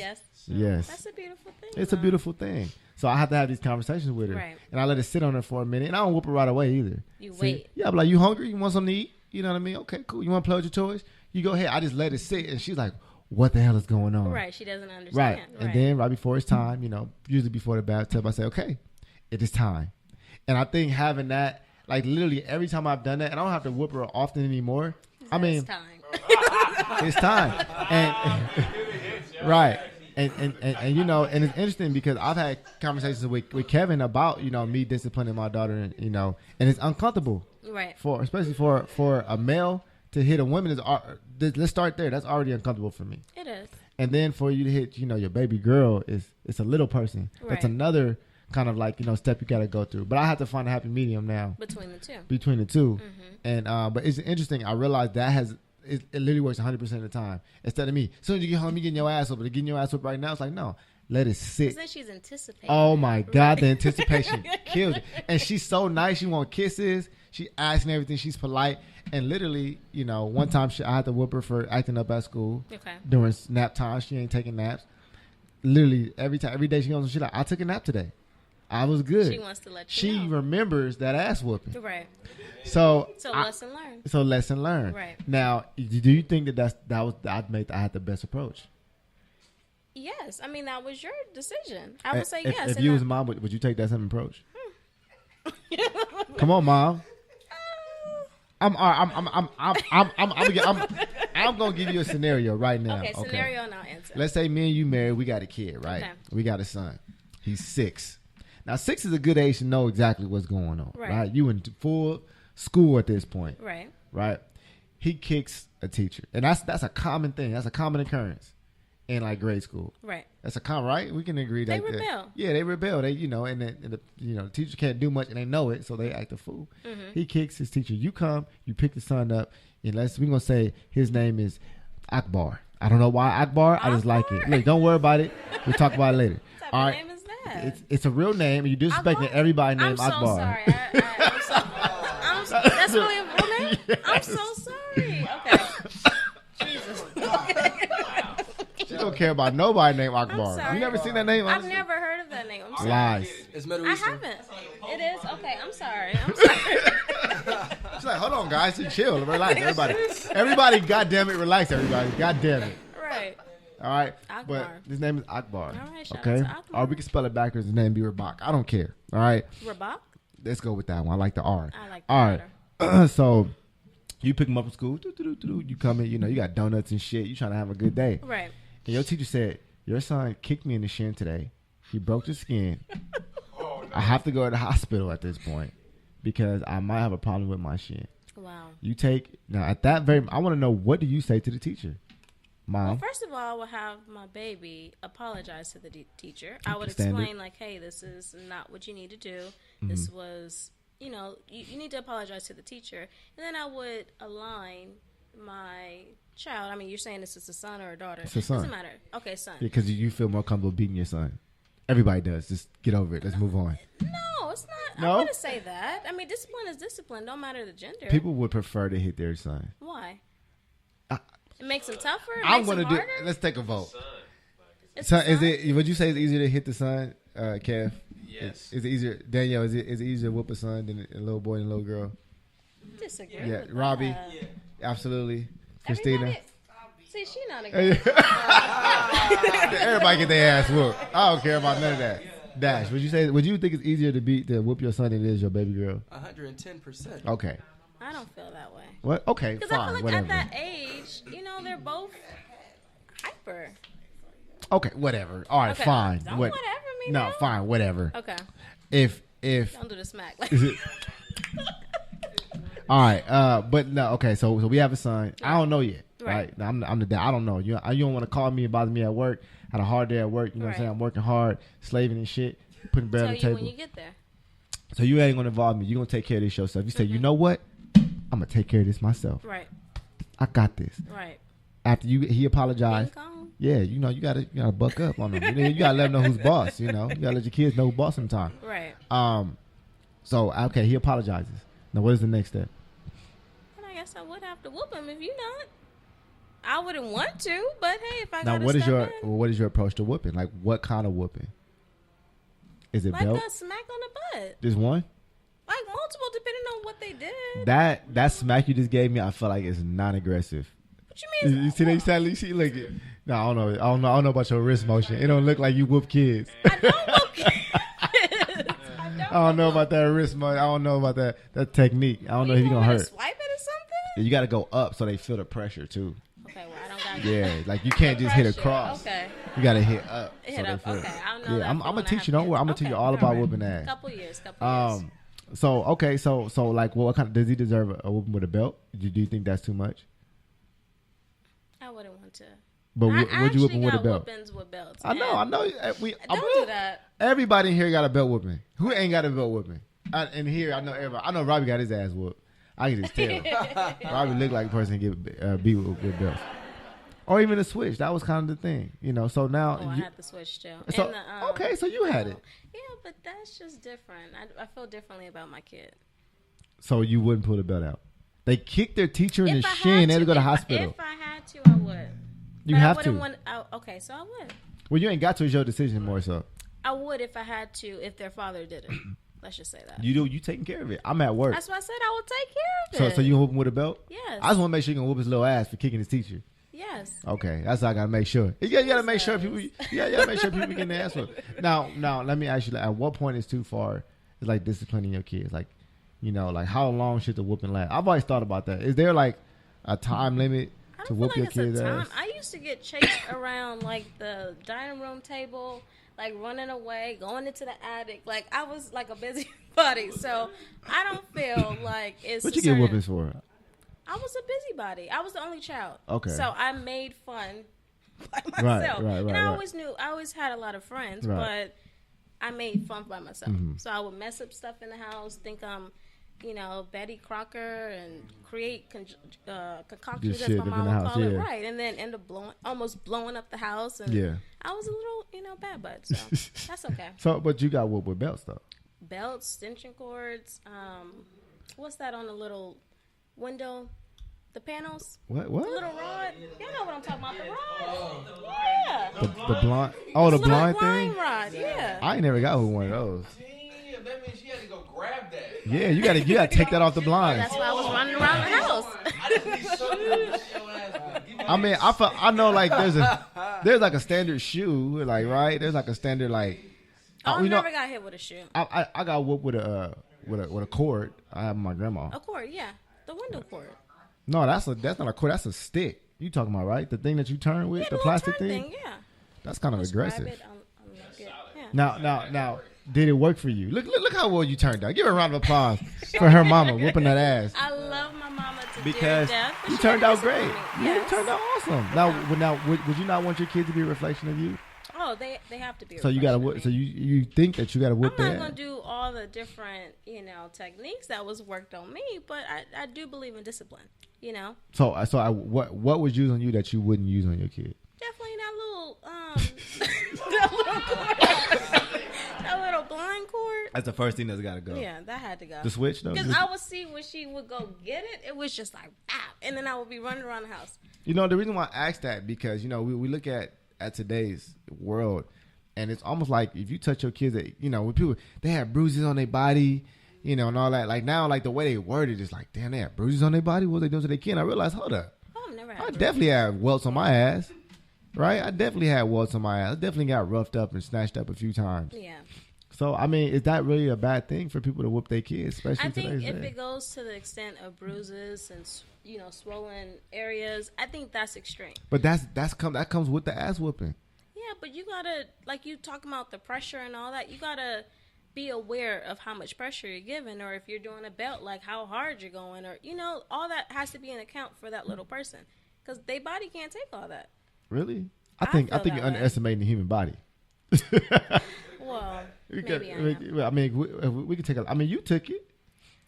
Yes. That's a beautiful thing. It's a beautiful thing. So I have to have these conversations with her. Right. And I let it sit on her for a minute. And I don't whoop her right away either. You See? wait. Yeah, I'm like, you hungry? You want something to eat? You know what I mean? Okay, cool. You want to play with your toys? You go ahead. I just let it sit. And she's like, what the hell is going on? Right. She doesn't understand. Right. And then right before it's time, usually before the bathtub, I say, okay, it is time. And I think having that, like literally every time I've done that, and I don't have to whoop her often anymore. I mean, it's time. it's time. And right. And and it's interesting because I've had conversations with Kevin about, me disciplining my daughter and and it's uncomfortable. Right. Especially for a male to hit a woman let's start there. That's already uncomfortable for me. It is. And then for you to hit, your baby girl it's a little person. Right. That's another kind of like, step you got to go through. But I have to find a happy medium now. Between the two. Mm-hmm. And but it's interesting. I realized that it literally works 100% of the time. Instead of me, as soon as you get home, you getting your ass up. But getting your ass up right now, it's like, no, let it sit. Then she's anticipating. Oh my God, the anticipation kills it. And she's so nice. She wants kisses. She asking everything. She's polite. And literally, one time I had to whoop her for acting up at school. Okay. During nap time. She ain't taking naps. Literally, every day she goes, she's like, I took a nap today. I was good. She wants to let you She know. remembers that ass whooping. Right. So lesson learned. So lesson learned. Right. Now, do you think I had the best approach? Yes. I mean, that was your decision. I would say if, yes. If you was mom, would you take that same approach? Come on, mom. I'm gonna give you a scenario right now. Okay, scenario and I'll answer. Let's say me and you married. We got a kid, right? Okay. We got a son. He's 6. Now 6 is a good age to know exactly what's going on, right? You in full school at this point, right? Right. He kicks a teacher, and that's a common thing. That's a common occurrence in like grade school, right? That's a common, right? We can agree they that rebel. Yeah, they rebel. They and the the teacher can't do much, and they know it, so they act a fool. Mm-hmm. He kicks his teacher. You come, you pick the son up, and we're gonna say his name is Akbar. I don't know why Akbar. I just like it. Look, don't worry about it. We'll talk about it later. What type of name is that? It's a real name, and you're disrespecting everybody named Akbar. I'm so sorry. That's really a real name? Yes. I'm so sorry. Okay. Jesus. She don't care about nobody named Akbar. You never seen that name? I've never heard of that name. I'm sorry. Lies. It's Middle I Eastern. haven't. It is? Okay, I'm sorry. I'm sorry. She's like, hold on, guys. Chill. Relax. Everybody, goddamn it, relax, everybody. Goddamn it. Right. All right. Akbar. But his name is Akbar. All right, shout okay? out to Akbar. Or we can spell it backwards. His name be Rabak. I don't care. All right. Rabak? Let's go with that one. I like the R. I like that. All right. So you pick him up from school. You come in, you got donuts and shit. You trying to have a good day. Right. And your teacher said, your son kicked me in the shin today. He broke the skin. Oh, no. I have to go to the hospital at this point because I might have a problem with my shin. Wow. Now at that I want to know, what do you say to the teacher? Mom? Well, first of all, I would have my baby apologize to the teacher. I would explain, like, hey, this is not what you need to do. Mm-hmm. This was, you need to apologize to the teacher. And then I would align my child. I mean, you're saying this is a son or a daughter. It's a son. Doesn't matter. Okay, son. Because you feel more comfortable beating your son. Everybody does. Just get over it. Let's move on. No, it's not. No? I wouldn't say that. I mean, discipline is discipline. No matter the gender. People would prefer to hit their son. Why? It makes them tougher. I'm going to do. Let's take a vote. Son, is it? Would you say it's easier to hit the son, Kev? Yes. Is it easier, Danielle? Is it easier to whoop a son than a little boy and a little girl? Disagree. Yeah, Robbie. Yeah. Absolutely. Christina. See, she not a girl. Everybody get their ass whooped. I don't care about none of that. Dash, would you think it's easier to whoop your son than it is your baby girl? 110%. Okay. I don't feel that way. What? Okay, because fine. I feel like whatever. at that age, they're both hyper. Okay, whatever. All right, okay, fine. Don't whatever me. No, fine, whatever. Okay. If don't do the smack. All right, but no. Okay, so we have a son. Right. I don't know yet. Right. I'm the dad. I don't know. You don't want to call me and bother me at work. Had a hard day at work. You know what I'm saying? I'm working hard, slaving and shit, putting bread on the table. When you get there. So you ain't gonna involve me. You gonna take care of this yourself. You say, you know what? I'm gonna take care of this myself. Right. I got this. Right. After he apologized. yeah, you know, you gotta buck up on them. You gotta let them know who's boss. You know, you gotta let your kids know who's boss sometime. Right. So okay, he apologizes. Now, what is the next step? And I guess I would have to whoop him if you not. I wouldn't want to, but hey, if I Now, gotta what is step in, your approach to whooping? Like, what kind of whooping? Is it like belt? a smack on the butt, Just one? like multiple, depending on what they did. That smack you just gave me, I feel like it's non-aggressive. What you mean? You see that? You see, look. No, I don't know about your wrist motion. It don't look like you whoop kids. I don't whoop kids. I don't know about that wrist motion. I don't know about that technique. I don't know if you're gonna hurt. Swipe it or something? You got to go up so they feel the pressure too. Okay, well I don't got. Yeah, like you can't just hit pressure. across. Okay. You got to hit up. Hit so up. they feel Okay, it. I'll know. Yeah, I'm gonna teach you. Don't worry. I'm gonna teach you all about whooping ass. Couple years. So okay, so like, what kind of, does he deserve a whooping with a belt? Do you think that's too much? I wouldn't want to. But would you whip him with a got belt? whoopings with belts. I know. Don't do that. Everybody in here got a belt whooping. Who ain't got a belt whooping? And here, I know everybody. I know Robbie got his ass whooped. I can just tell. Robbie looked like a person to get beat with belts. Or even a switch. That was kind of the thing, you know. So now, I had the switch too. So okay, so you had it. Yeah, but that's just different. I feel differently about my kid. So you wouldn't pull the belt out. They kicked their teacher in If the I shin. had They had to go to hospital. If I had to, I would. You But have I to. wouldn't okay, so I would. Well, you ain't got to. It's your decision more so. I would if I had to. If their father did it, let's just say that. You do. You taking care of it. I'm at work. That's why I said I would take care of it. So you can whoop him with a belt? Yes. I just want to make sure you can whoop his little ass for kicking his teacher. Yes. Okay, that's how I gotta make sure. You gotta make sure people. You gotta make sure people get their ass whooped. Now, let me ask you: at what point is too far? It's like disciplining your kids. Like, you know, like how long should the whooping last? I've always thought about that. Is there like a time limit to whoop your kids' ass? I used to get chased around like the dining room table, like running away, going into the attic. Like I was like a busybody, so I don't feel like it's. What you get whoopings for? I was a busybody. I was the only child. Okay. So I made fun by myself. Right. And I always had a lot of friends, but I made fun by myself. Mm-hmm. So I would mess up stuff in the house, think I'm, Betty Crocker, and create concoctions, as my mom would call it. Right. And then end up almost blowing up the house. And I was a little, bad butt. So that's okay. So, but you got whooped with belts though. Belts, extension cords. What's that on the little window? The panels? What? The little rod? You know what I'm talking about. The rod? Yeah. The blind? Oh, the blind thing? Rod, yeah. I ain't never got one of those. Damn, that means she had to go grab that. Yeah, you gotta take that off the blinds. That's why I was running around the house. I just need something to push your ass with. I mean, I know like there's like a standard shoe, like right? There's like a standard like. I never got hit with a shoe. I got whooped with a cord. I have my grandma. A cord, yeah, the window cord. No, that's not a cord. That's a stick. You talking about right? The thing that you turn with, the plastic thing. Yeah. That's kind of aggressive. Yeah. Now, did it work for you? Look how well you turned out. Give her a round of applause for her mama whooping that ass. I love my mama to because death, you turned out great. Yes. You turned out awesome. Now, would you not want your kids to be a reflection of you? Oh, they have to be. So you gotta. So you think that you gotta whip their ass? I'm not gonna do all the different techniques that was worked on me, but I do believe in discipline. So what was used on you that you wouldn't use on your kid? Definitely that little blind cord. That's the first thing that's got to go. Yeah, that had to go. The switch though, because I would see when she would go get it. It was just like and then I would be running around the house. The reason why I asked that because we look at today's world, and it's almost like if you touch your kids, when people they have bruises on their body. And all that. Like now, like the way they word it is like, damn, they have bruises on their body. What they doing to their kid? And I realized, hold up. Oh, I've never had I bruises. definitely had welts on my ass. Right? I definitely had welts on my ass. I definitely got roughed up and snatched up a few times. Yeah. So, I mean, is that really a bad thing for people to whoop their kids, especially I think today's if day? it goes to the extent of bruises and swollen areas, I think that's extreme. But that comes with the ass whooping. Yeah, but you gotta, like you talking about the pressure and all that, you gotta be aware of how much pressure you're giving, or if you're doing a belt, like how hard you're going, or all that has to be an account for that little person, because their body can't take all that. Really? I think you're underestimating the human body. Well, I mean, we could take I mean, you took it.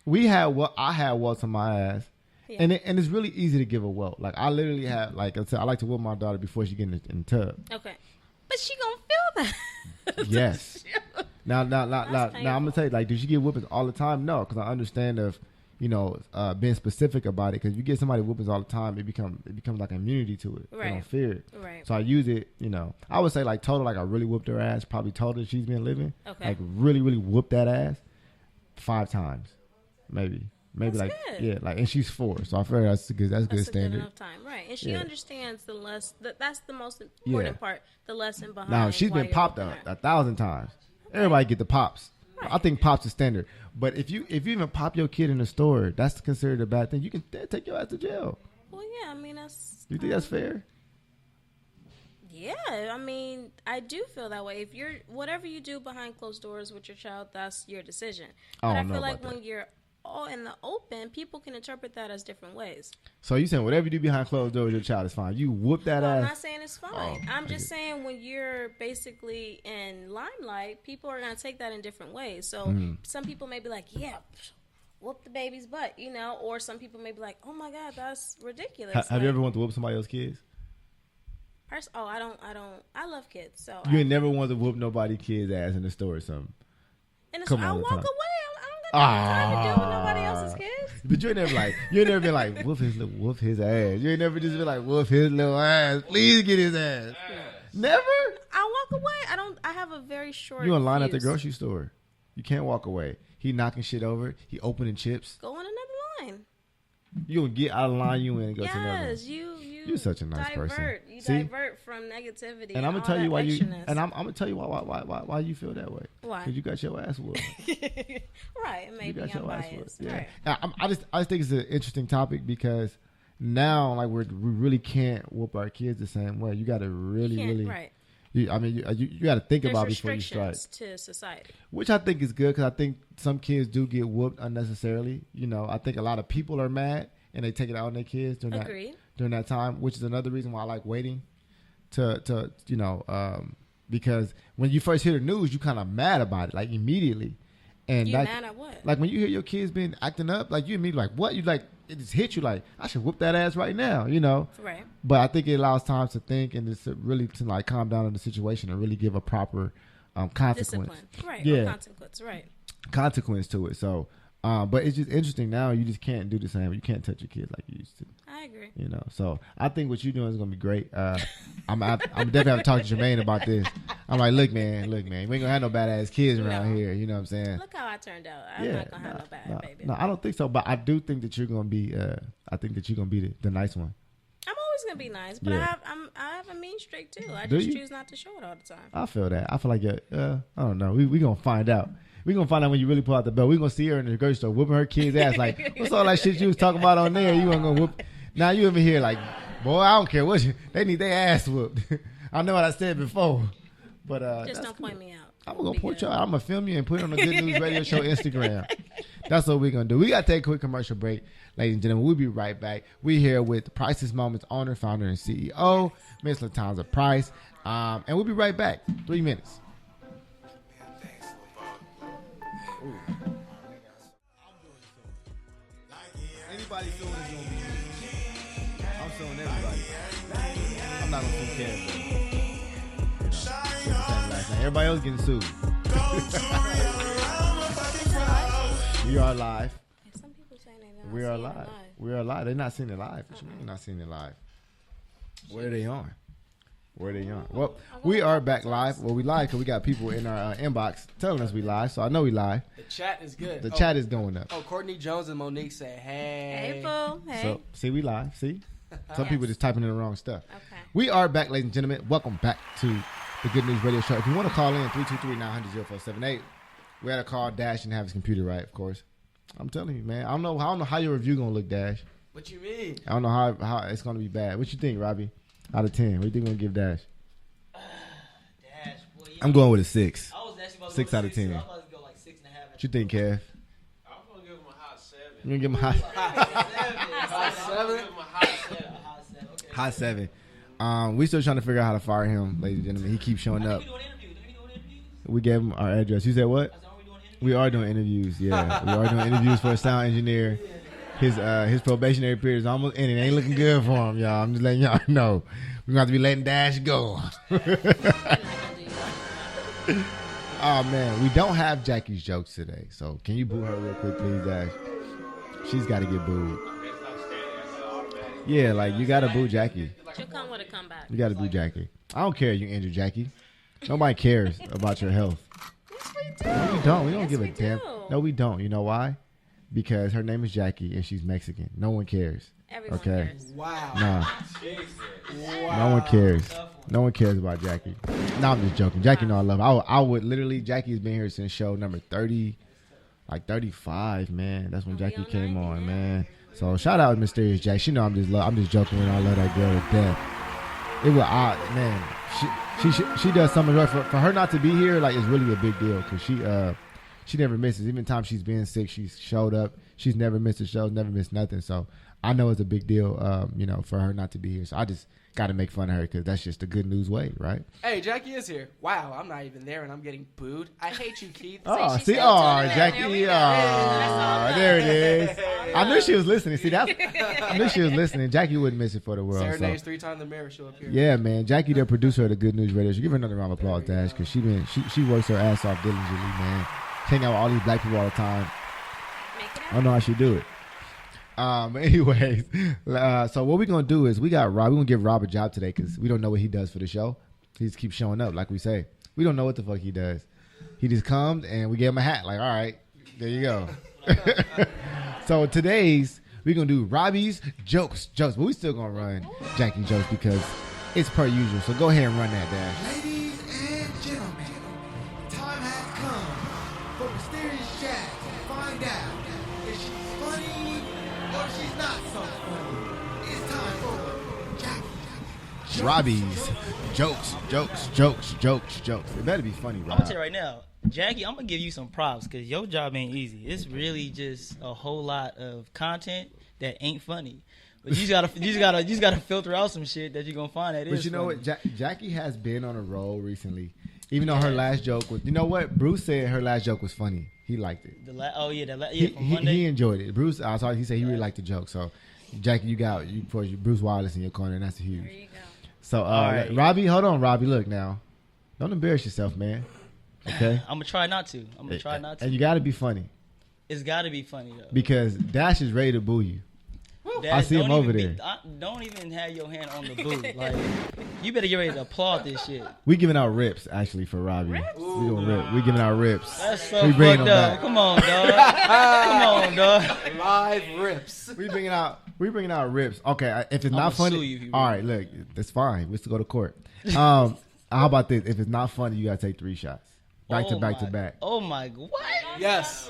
I had welts on my ass, Yeah. And it's really easy to give a whoop. Like I literally have, like I said, I like to whoop my daughter before she get in the tub. Okay. But she gonna feel that. Yes. Now, I'm gonna tell you, like, does she get whoopings all the time? No, because I understand of, being specific about it. Because if you get somebody whoopings all the time, it becomes like immunity to it. Right. They don't fear it. Right. So I use it. I would say like total, like I really whooped her ass. Probably told her she's been living. Okay. Like really, really whooped that ass 5 times, maybe That's like good. yeah, like, and she's 4, so I feel that's good. That's good a standard. good enough time, right? And she Yeah. understands that's the most important part. The lesson behind. Now she's why been you're popped whooping up her. 1,000 times. Everybody get the pops. Right. I think pops is standard. But if you even pop your kid in the store, that's considered a bad thing. You can take your ass to jail. Well, yeah, I mean that's. You think that's fair? Yeah, I mean, I do feel that way. If you're whatever you do behind closed doors with your child, that's your decision. I But I don't know feel like about that. when you're all in the open, people can interpret that as different ways. So you saying whatever you do behind closed doors, your child is fine. You whoop that Well, I'm ass. not saying it's fine. Oh, I'm just saying when you're basically in limelight, people are going to take that in different ways. So Mm-hmm. some people may be like, yeah, whoop the baby's butt, or some people may be like, oh my God, that's ridiculous. Have you Like, ever wanted to whoop somebody else's kids? I love kids. So You ain't never wanted to whoop nobody kid's ass in the store or something. Come I'll on, walk Latanza. away. I don't got time to deal with nobody else's kids. But you ain't never been like whoop his ass. You ain't never just been like whoop his little ass. Please get his ass. Never. I'll walk away. I have a very short. You in line at the fuse. grocery store. You can't walk away. He knocking shit over. He opening chips. Go on another line. You gonna get out of line you in and go to another one. Yes, you. You're such a nice divert. person. You See? divert from negativity. And I'm gonna all tell you that why extraness. and I'm gonna tell you why you feel that way. Why? Because you got your ass whooped. Right, You maybe got I'm your ass whooped. biased. Yeah. Right. I just think it's an interesting topic because now like we really can't whoop our kids the same way. You got to really Right. You got to think There's about it before you restrictions strike. to society. Which I think is good because I think some kids do get whooped unnecessarily. I think a lot of people are mad and they take it out on their kids Agreed. during that time, which is another reason why I like waiting to because when you first hear the news, you kind of mad about it like immediately. And You mad at what? Like when you hear your kids been acting up, like you immediately like what? You like it just hit you like I should whoop that ass right now, Right. But I think it allows time to think and to really to like calm down on the situation and really give a proper consequence. Discipline. Right. Yeah. Or consequence. Right. Consequence to it. So, but it's just interesting now. You just can't do the same. You can't touch your kids like you used to. I agree. So I think what you're doing is gonna be great. I'm definitely have to talk to Jermaine about this. I'm like, look, man, we ain't gonna have no badass kids around here. You know what I'm saying? Look how I turned out. I'm not gonna have no bad baby. No, I don't think so. But I do think that you're gonna be. I think that you're gonna be the nice one. I'm always gonna be nice, but Yeah. I have a mean streak too. I Do just you? choose not to show it all the time. I feel that. I feel like I don't know. We gonna find out. We gonna find out when you really pull out the belt. We gonna see her in the grocery store whooping her kid's ass. Like, what's all that shit you was talking about on there? You ain't gonna whoop. Now you over here like, boy, I don't care what they need their ass whooped. I know what I said before, but Just that's don't point me out. I'm We'll gonna be point good. you out. I'm gonna film you and put it on the Good News Radio Show Instagram. That's what we're gonna do. We gotta take a quick commercial break, ladies and gentlemen. We'll be right back. We here with Priceless Moments owner, founder, and CEO, Miss Latanza Price, and we'll be right back. 3 minutes. Anybody feeling is gonna be me. I'm feeling everybody. I'm not gonna sue Kev, but everybody else getting sued. We are live. Some people saying they not We are seeing it live. We are live. They're not seeing it live. What you mean not seeing it live? Where are they on? Where are they on? Well, we are back live. Well, we live because we got people in our inbox telling us we live. So I know we live. The chat is good. The chat is going up. Oh, Courtney Jones and Monique say, hey. Hey, boo. Hey. So see, we live. See, some people just typing in the wrong stuff. Okay. We are back, ladies and gentlemen. Welcome back to the Good News Radio Show. If you want to call in, 323-900-0478. We had to call Dash and have his computer right, of course. I'm telling you, man. I don't know how your review gonna look, Dash. What you mean? I don't know how it's gonna be bad. What you think, Robbie? Out of 10, what do you think we're gonna give Dash? Dash, boy, I'm going with a 6. I was actually about to 6 go out of 10. I'm about to go like 6.5. What you think, Kev? I'm gonna give him a hot 7. You gonna give him a high Hot 7? Give him a hot 7. Okay. high 7? We still trying to figure out how to fire him, ladies and gentlemen. He keeps showing up. We doing interviews. Are we doing interviews? We gave him our address. You said what? I said, are we doing interviews? We are doing interviews. Yeah, we are doing interviews for a sound engineer. his probationary period is almost in. It ain't looking good for him, y'all. I'm just letting y'all know. We're gonna have to be letting Dash go. Oh man, we don't have Jackie's jokes today. So can you boo her real quick, please, Dash? She's got to get booed. Yeah, like you got to boo Jackie. She'll come with a comeback. You got to boo Jackie. I don't care if you injured Jackie. Nobody cares about your health. Yes, we do. No, we don't. We don't Yes, give a we damn. do. No, we don't. You know why? Because her name is Jackie and she's Mexican. No one cares. Everyone Okay. cares. Wow. Nah. No one cares. No one cares about Jackie. No, I'm just joking. Jackie know I love her. I would literally, Jackie's been here since show number 30, like 35, man. That's when Are we Jackie on came 90 on, now? man. So shout out to Mysterious Jack. She know I'm just joking when I love that girl to death. It was odd, man. She does so much work. For her not to be here, like, it's really a big deal because she never misses. Even time she's been sick, she's showed up. She's never missed a show, never missed nothing. So I know it's a big deal, for her not to be here. So I just got to make fun of her because that's just the good news way, right? Hey, Jackie is here. Wow, I'm not even there and I'm getting booed. I hate you, Keith. Oh, she's see, still tuning in. Jackie, There we go. there it is. I knew she was listening. See, I knew she was listening. Jackie wouldn't miss it for the world. Serenades So. 3 times the mirror, she'll appear. Yeah, man. Jackie, the producer of the Good News Radio. Should give her another round of applause, Dash, because she works her ass off diligently, man. Hang out with all these black people all the time. Make it I don't know how she do it. Anyways, so what we're gonna do is we got Rob. We're gonna give Rob a job today because we don't know what he does for the show. He just keeps showing up, like we say. We don't know what the fuck he does. He just comes and we give him a hat. Like, all right, there you go. So today's we're gonna do Robbie's jokes, but we still gonna run Jackie jokes because it's per usual. So go ahead and run that, Dash. Ladies and gentlemen, the time has come for Mysterious Jack to find out if she's funny or if she's not so funny. It's time for Jackie. Robbie's jokes. It better be funny, Rob. I'm gonna tell you right now, Jackie, I'm gonna give you some props because your job ain't easy. It's really just a whole lot of content that ain't funny. But you just gotta filter out some shit that you're gonna find that is. But you know funny. what? Jackie has been on a roll recently. Even though her last joke was, you know what? Bruce said her last joke was funny. He liked it. From Monday. He enjoyed it. Bruce, I saw. He said he really liked the joke. So, Jackie, you got Bruce Wallace in your corner, and that's huge. There you go. So, right. Robbie, hold on, Robbie. Look now, don't embarrass yourself, man. Okay. I'm gonna try not to. And you got to be funny It's got to be funny though. because Dash is ready to boo you. Dad, I see him don't over even there. don't even have your hand on the boot. Like, you better get ready to applaud this shit. We giving out rips actually for Robbie. We giving out rips. That's so We bringing fucked them up. back. Come on, dog. Come on, dog. Live rips. We bringing out rips. Okay, if it's not I'ma funny, sue you if you all do right. Look, that's fine. We still go to court. How about this? If it's not funny, you gotta take 3 shots, back to back. Oh my, what? Yes.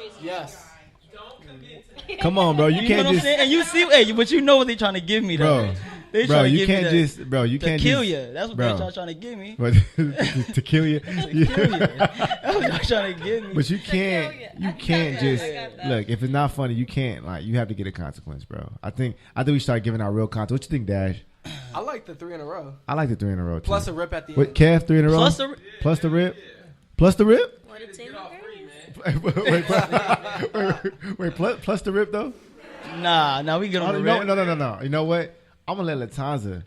Come on, bro. You You know can't what I'm just, saying? And you see, hey, but you know what they trying to give me, though. bro. They Bro, trying to you give me can't the- just, bro. You to can't kill just, you. That's what bro. they're trying to give me. But to kill you. To kill you. That's what they're trying to give me. But you can't. You can't just I got that. look. If it's not funny, you can't. Like, you have to get a consequence, bro. I think we start giving out real content. What you think, Dash? I like the 3 in a row. I like the 3 in a row too. Plus a rip at the What, end. Kev, 3 in a row. Plus the- Plus the rip. Plus the rip. What a team wait, plus the rip though. Nah, we get on the rip. No. You know what? I'm gonna let Latanza.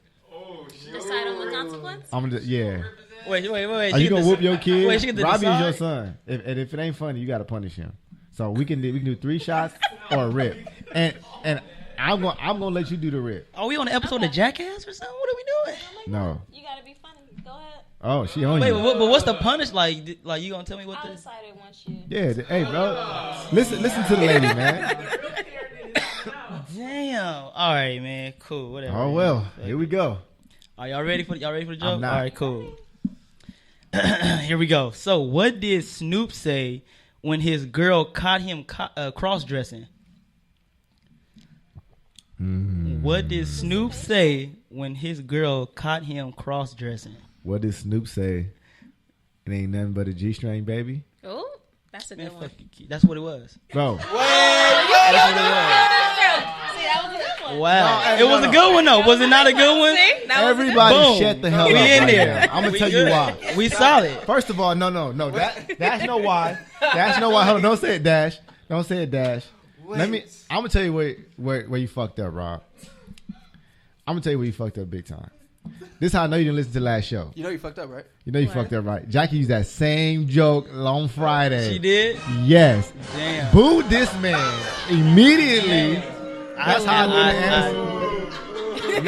Decide on the consequence. I'm gonna yeah. Wait. Are you gonna whoop your kid? Wait, she get to Robbie is decide? your son. If it ain't funny, you gotta punish him. So we can do 3 shots or a rip. And I'm gonna let you do the rip. Are we on the episode of Jackass or something? What are we doing? No. You gotta be funny. Go ahead. Oh, she on Wait, you. but what's the punish? Like you gonna tell me what I'll the? decide it once you. Yeah. Hey, bro. Listen to the lady, man. Damn. All right, man. Cool. Whatever. Oh well. Here we go. Are y'all ready for the joke? I'm not. All right, cool. Here we go. So, what did Snoop say when his girl caught him cross dressing? What did Snoop say when his girl caught him cross dressing? What did Snoop say? It ain't nothing but a G-string, baby. Oh, that's a Man, good one. fuck you. That's what it was. Bro. That's what it was. See, that was a good one. Wow. It was a good one, though. Was it not a good one? See, that was a good Everybody Boom. shut the hell We up in right there. now. I'm going We to tell you good. why. We solid. First of all, no. That's no why. That's no why. Hold on. Don't say it, Dash. Don't say it, Dash. I'm gonna tell you where you fucked up, Rob. I'm gonna tell you where you fucked up big time. This is how I know you didn't listen to the last show. You know you fucked up, right? You know you fucked up, right? Jackie used that same joke on Friday. She did? Yes. Damn. Booed this man immediately. That's how I did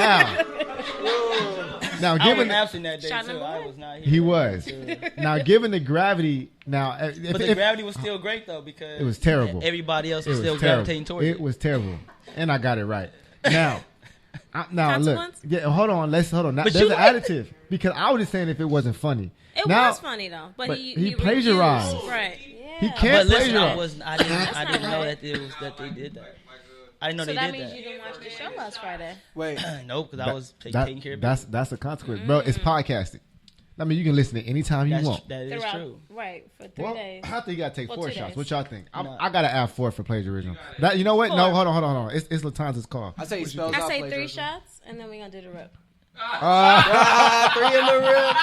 Now, I given was absent that day too. I was not here. he was. Now, given the gravity, but the gravity was still great though because it was terrible. Everybody else was still terrible. gravitating towards it. It was terrible, and I got it right. Now, look. Consequence? Yeah, hold on. Hold on. Now, But there's you- an additive because I was just saying if it wasn't funny. It Now, was funny though, but he plagiarized. refused. Right. He Yeah. can't But listen, plagiarize. I didn't know that that they did that. I didn't know So they that did means that. you didn't watch the show last Friday. Wait. Nope, because I was taking care of it. That's a consequence, bro. It's podcasting. I mean, you can listen to anytime you want. That is Throughout- true. Right, for 3 days. I think you gotta take Well, 4 2 shots. days. What y'all think? No. I gotta add 4 for plagiarism. That you know what? No, 4. hold on. It's Latanza's call. I say he spells I out say 3 plagiarism. shots, and then we're gonna do the rip. 3 in the rib.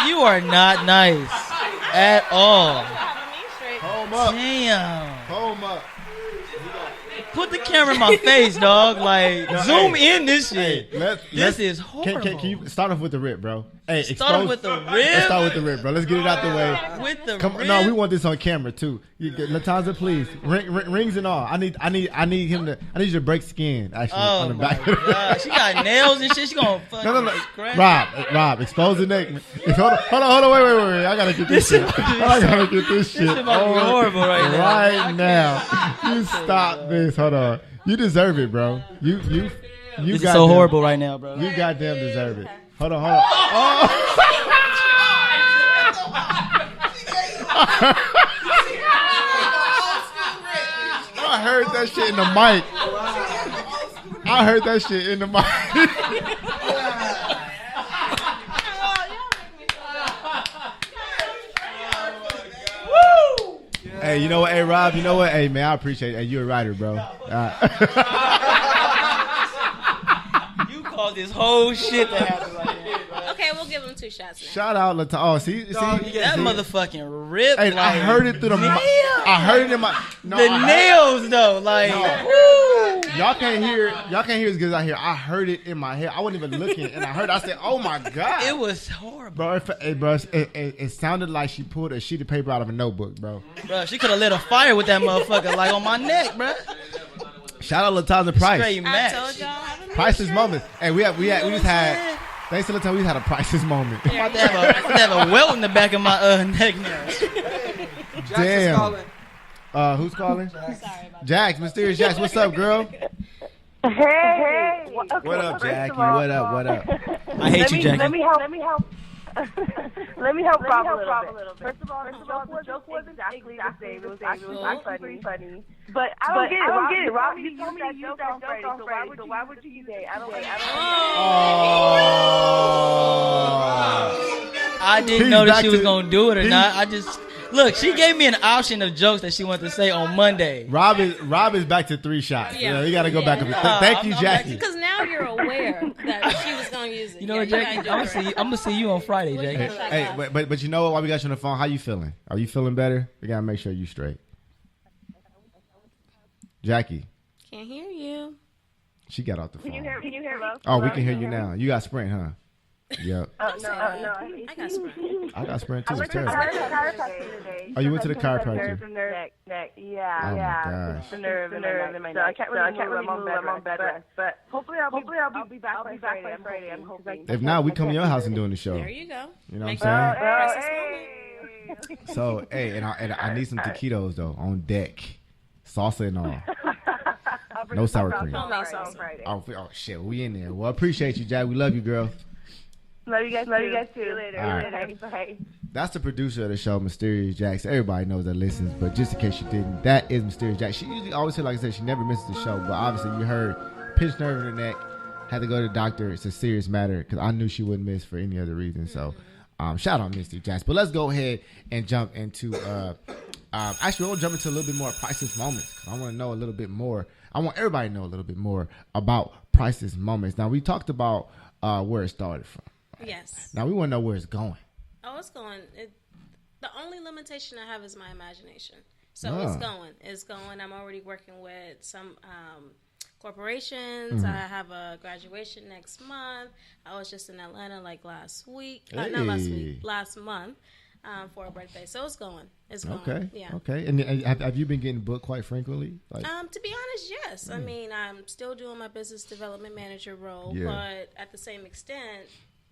You are not nice at all. Hold up. Damn. Hold up. Put the camera in my face, dog. Like, zoom in this shit. Let's This is horrible. Can you start off with the rip, bro? Hey, Start off with the Let's rib? start with the rip, bro. Let's get it out the way. With the Come, rib? no, we want this on camera too. Latanza, please, rings and all. I need him to. I need you to break skin. Actually, Oh on the my back. god, she got nails and shit. She gonna fucking No. scratch. Rob, expose the neck. Hold on, wait. I gotta get this shit. I gotta get this shit. shit about to be horrible right now. Right now. You stop this. Hold on. You deserve it, bro. You This is goddamn- so horrible right now, bro. You goddamn deserve it. Hold on. Oh. I heard that shit in the mic. Hey, you know what? Hey, Rob, you know what? Hey, man, I appreciate it. Hey, you're a writer, bro. You caused this whole shit to happen right now, bro. Okay, we'll give him 2 shots now. Shout out Latanza. Oh, see? That motherfucking rip. Hey, like, I heard it through the mic. I heard it in my... No, the nails, though. Like, woo. Y'all can't hear as good as I hear. I heard it in my head. I wasn't even looking, and I heard. I said, "Oh my god!" It was horrible, bro. It sounded like she pulled a sheet of paper out of a notebook, bro. bro. She could have lit a fire with that motherfucker, like on my neck, bro. Shout out Latanza Price. Straight I match. told y'all. I haven't Priceless moment. Hey, we just had. Thanks to Latanza, we had a priceless moment. I'm about to have a welt in the back of my neck now. Damn. Who's calling? Sorry about that. Jax, Mysterious Jax. What's up, girl? Hey. What up, Jackie? What up? I hate you, Jackie. Let me help. Let me help Rob a little bit. First of all, the joke wasn't exactly the same. It was actually pretty funny. But I don't get it. Rob, you told me to use that joke on Friday, so why would you use it? I don't get it. I didn't know that she was gonna do it or not. I just look. She gave me an option of jokes that she wanted to say on Monday. Rob is back to 3 shots. Yeah. You got to go back up. Thank you, Jackie. Because now you're aware that she was going to use it. You know what, Jackie? I'm gonna see you on Friday, Jackie. Hey, but you know what? While we got you on the phone, how you feeling? Are you feeling better? We gotta make sure you straight. Jackie, Can't hear you. she got off the phone. Can you hear me? Oh, we can hear you now. You got Sprint, huh? Yep. No. I got Sprint. I got Sprint too. I It's went to the terrible. chiropractor today. Oh, you went to the Nerve chiropractor? and neck. Oh Yeah. my gosh. The nerve in my neck. So I can't really move. I'm on bed rest. But hopefully I'll be back by Friday. I'm hoping. If not, we come to your house and doing the show. There you go. You know what Make I'm sure saying? Priceless moment. So, hey, and I need some taquitos though on deck, salsa and all. No sour cream. Oh shit, we in there. Well, appreciate you, Jack. We love you, girl. Love you guys too. See you later. All right. Bye. That's the producer of the show, Mysterious Jax. Everybody knows that listens, but just in case you didn't, that is Mysterious Jax. She usually always said, like I said, she never misses the show, but obviously you heard pinched nerve in her neck, had to go to the doctor. It's a serious matter because I knew she wouldn't miss for any other reason. So, shout out Mysterious Jax. But let's go ahead and jump into. Actually, we'll jump into a little bit more priceless moments because I want to know a little bit more. I want everybody to know a little bit more about priceless moments. Now we talked about where it started from. Yes. Now we want to know where it's going. Oh, it's going. The only limitation I have is my imagination. So it's going. I'm already working with some corporations. I have a graduation next month. I was just in Atlanta like last week. Not last week, last month. For a birthday, so it's going. It's going. Okay. Yeah. Okay. And have you been getting booked quite frequently? To be honest, yes. I mean, I'm still doing my business development manager role, but at the same extent,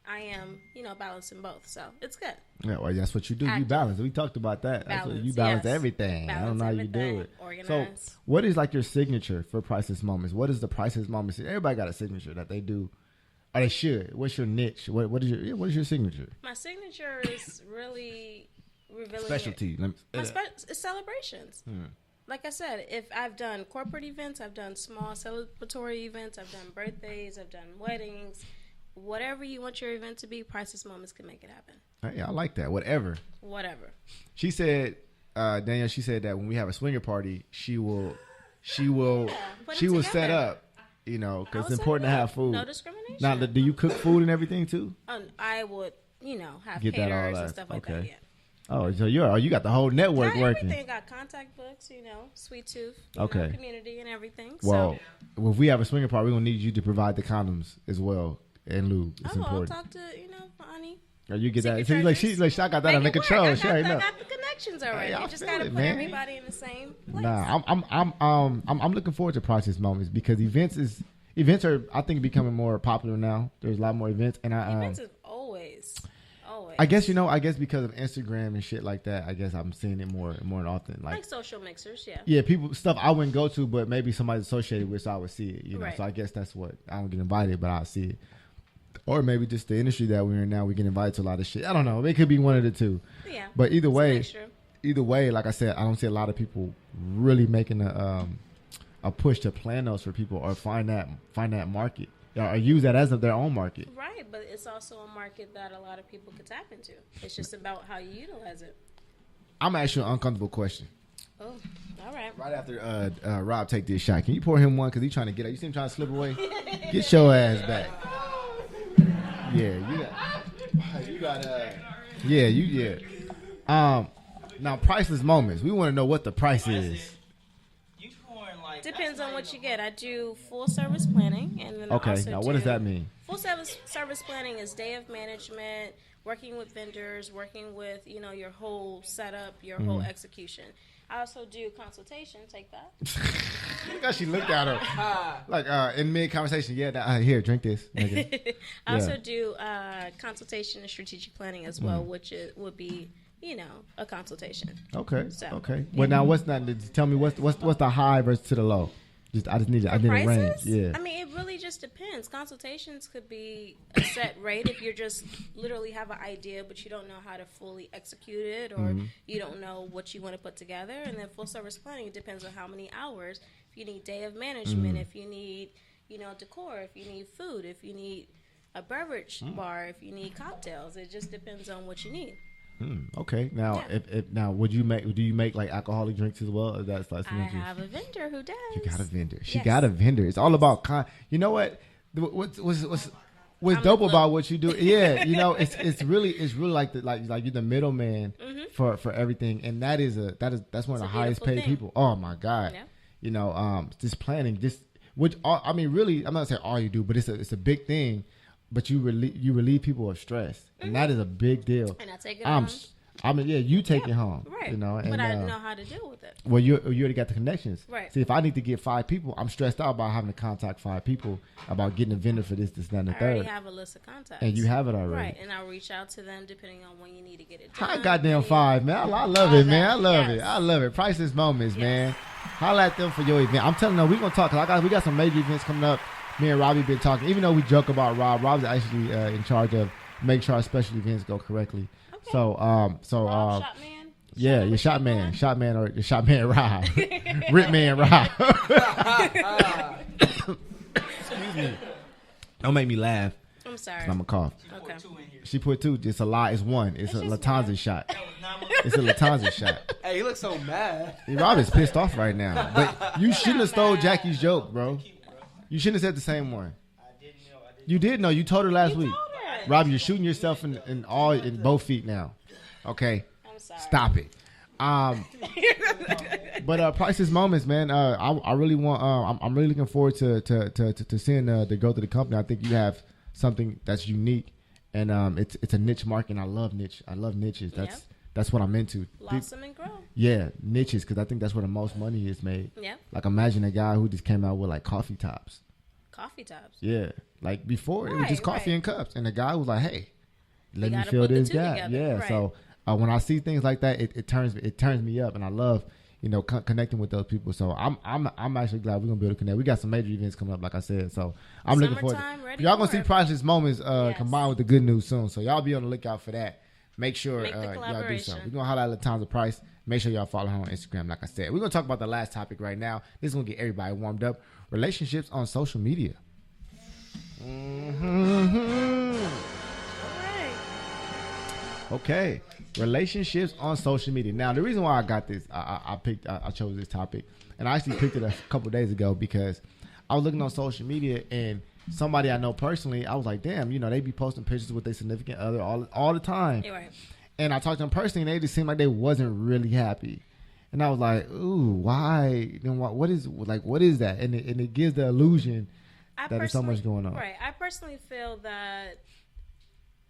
I am, balancing both. So it's good. Yeah. Well, that's what you do. You balance. We talked about that. You balance everything. I don't know how you do it. Organize. So, what is like your signature for Priceless Moments? What is the Priceless Moments? Everybody got a signature that they do. Or they should. What's your niche? What is your signature? My signature is really revealing specialty. It's celebrations. Like I said, if I've done corporate events, I've done small celebratory events, I've done birthdays, I've done weddings. Whatever you want your event to be, Priceless Moments can make it happen. Hey, I like that. Whatever. She said, Danielle. She said that when we have a swinger party, she will set up. Because it's important to have food. No discrimination. Now, do you cook food and everything too? I would, have get that all and stuff like that. Yeah. Oh, so you got the whole network working. Everything got contact books, Sweet Tooth, community and everything. Well, if we have a swinger party, we're gonna need you to provide the condoms as well and lube. It's important. I'll talk to Bonnie. Or you get that? She's like, I got that under control. I got the connections already. You just gotta put everybody in the same place. Nah, I'm looking forward to Priceless Moments because events are I think becoming more popular now. There's a lot more events, and events is always. I guess because of Instagram and shit like that. I guess I'm seeing it more often. Like social mixers, yeah. Yeah, people stuff I wouldn't go to, but maybe somebody's associated with, so I would see it. Right. So I guess that's what I don't get invited, but I'll see it. Or maybe just the industry that we're in now, we get invited to a lot of shit. I don't know. It could be one of the two. Yeah. But either way, like I said, I don't see a lot of people really making a push to plan those for people or find that market or use that as of their own market. Right, but it's also a market that a lot of people could tap into. It's just about how you utilize it. I'm gonna ask you an uncomfortable question. Oh, all right. Right after Rob take this shot, can you pour him one because he's trying to get out? You see him trying to slip away? Get your ass back. Yeah, you got now Priceless Moments. We want to know what the price is. Depends on what you get. I do full service planning, and then now what does that mean? Full service planning is day of management, working with vendors, working with your whole setup, your whole execution. I also do consultation. Take that. Look how she looked at her. Like in mid conversation. Yeah, here, drink this. I also do consultation and strategic planning as well, which would be a consultation. Okay. Okay. Well, now what's that? Tell me what's the high versus to the low? I need a range. Yeah. I mean, it really just depends. Consultations could be a set rate if you just literally have an idea, but you don't know how to fully execute it, or you don't know what you want to put together. And then full service planning, it depends on how many hours. If you need day of management, if you need, decor, if you need food, if you need a beverage bar, if you need cocktails, it just depends on what you need. Okay. Now, if do you make like alcoholic drinks as well? Or that's like I have a vendor who does. You got a vendor. She got a vendor. It's all about you know what? What's dope about what you do? Yeah, it's really like you're the middleman for everything, and that's one of the highest paid people. Oh my God. Yeah. Just planning, I mean, really, I'm not saying all you do, but it's a big thing. But you relieve people of stress, and that is a big deal. And I take it home. You take it home, right? But I know how to deal with it. Well, you already got the connections, right? See, if I need to get 5 people, I'm stressed out about having to contact 5 people about getting a vendor for this, that, and the third. I already have a list of contacts, and you have it already, right? And I'll reach out to them depending on when you need to get it done. Hi, goddamn 5, man! I love it, man. I love it. I love it. Priceless Moments, man. Holla at them for your event. I'm telling you, we're gonna talk. We got some major events coming up. Me and Robbie been talking. Even though we joke about Rob's actually in charge of make sure our special events go correctly. Okay. So Shotman? Yeah, your Shotman or your Shotman Rob, Ripman Rob. Excuse me. Don't make me laugh. I'm sorry. I'm gonna cough. Okay. She put 2. It's a lie. It's 1. It's a Latanza shot. It's a Latanza shot. Hey, you look so mad. Rob is pissed off right now. But you shouldn't have stole Jackie's joke, bro. You shouldn't have said the same one. I didn't know. You did know. You told her last week. Rob, you're shooting yourself in both feet now. Okay. I'm sorry. Stop it. But Priceless Moments, man. I really want. I'm really looking forward to seeing the growth of the company. I think you have something that's unique, and it's a niche market. And I love niche. I love niches. That's what I'm into. Blossom and grow. Yeah, niches, because I think that's where the most money is made. Yeah. Like imagine a guy who just came out with like coffee tops. Coffee tops. Yeah, like before it was just coffee in cups, and the guy was like, "Hey, let me gotta fill put the this two gap." together. Yeah, Right. so when I see things like that, it turns me up, and I love connecting with those people. So I'm actually glad we're gonna be able to connect. We got some major events coming up, like I said. So I'm looking forward. Y'all gonna see Priceless Moments combined with the good news soon. So y'all be on the lookout for that. Make sure y'all do something. We're gonna holler at Latanza Price. Make sure y'all follow her on Instagram, like I said. We're gonna talk about the last topic right now. This is gonna get everybody warmed up. Relationships on social media. Okay, relationships on social media. Now, the reason why I got this, I chose this topic, and I actually picked it a couple days ago because I was looking on social media and somebody I know personally, I was like, damn, they be posting pictures with their significant other all the time. You're right. And I talked to them personally, and they just seemed like they wasn't really happy. And I was like, ooh, why? Then what is that? And it gives the illusion that there's so much going on. Right. I personally feel that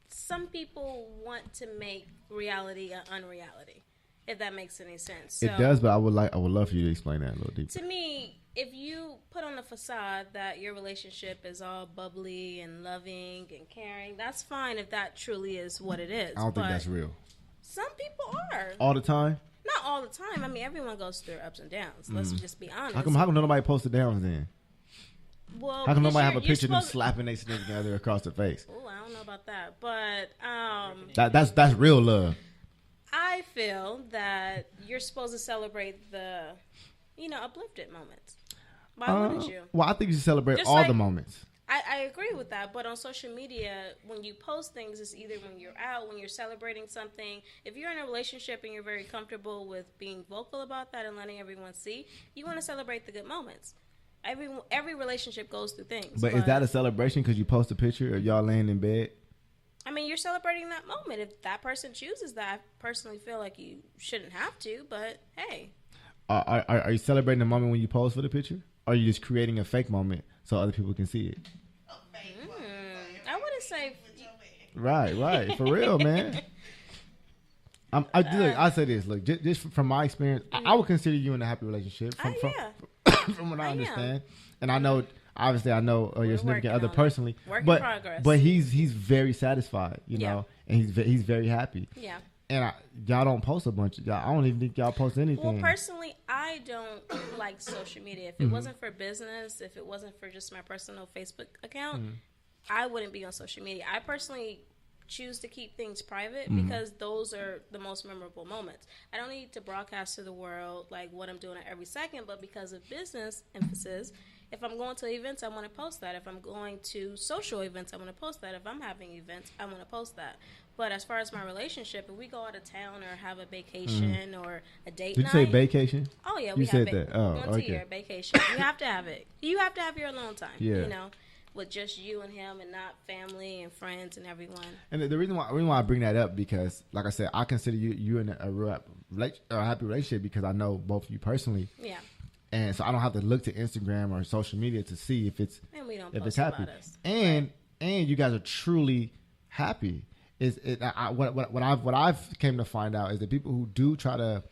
some people want to make reality an unreality, if that makes any sense. So, it does, but I would love for you to explain that a little deeper. To me, if you put on a facade that your relationship is all bubbly and loving and caring, that's fine if that truly is what it is. I don't think that's real. Some people are. All the time? Not all the time. I mean, everyone goes through ups and downs. Let's just be honest. How come nobody posted downs then? Well, how come nobody have a picture of them slapping their significant other across the face? Oh, I don't know about that, but that's real love. I feel that you're supposed to celebrate the, uplifted moments. Why wouldn't you? Well, I think you should celebrate Just all the moments. I agree with that, but on social media, when you post things, it's either when you're out, when you're celebrating something. If you're in a relationship and you're very comfortable with being vocal about that and letting everyone see, you want to celebrate the good moments. Every relationship goes through things. But is that a celebration because you post a picture of y'all laying in bed? I mean, you're celebrating that moment. If that person chooses that, I personally feel like you shouldn't have to, but hey. Are you celebrating the moment when you pose for the picture? Or are you just creating a fake moment so other people can see it? I wouldn't say. Right. For real, man. I say this. Look, just from my experience, I would consider you in a happy relationship. From what I understand. And I know, obviously, your significant other personally. Work in progress. But he's very satisfied, know, and he's very happy. Yeah. And y'all don't post a bunch of y'all. I don't even think y'all post anything. Well, personally, I don't like social media. If it wasn't for business, if it wasn't for just my personal Facebook account, I wouldn't be on social media. I personally choose to keep things private because those are the most memorable moments. I don't need to broadcast to the world like what I'm doing at every second, but because of business emphasis, if I'm going to events, I want to post that. If I'm going to social events, I want to post that. If I'm having events, I want to post that. But as far as my relationship, if we go out of town or have a vacation or a date night. Did you say vacation? Oh, yeah. You said that. Oh, once a year, vacation. You have to have it. You have to have your alone time, with just you and him and not family and friends and everyone. And the reason why I bring that up because, like I said, I consider you in a real happy relationship because I know both of you personally. Yeah. And so I don't have to look to Instagram or social media to see if it's happy. And you guys are truly happy. What I've came to find out is that people who do try to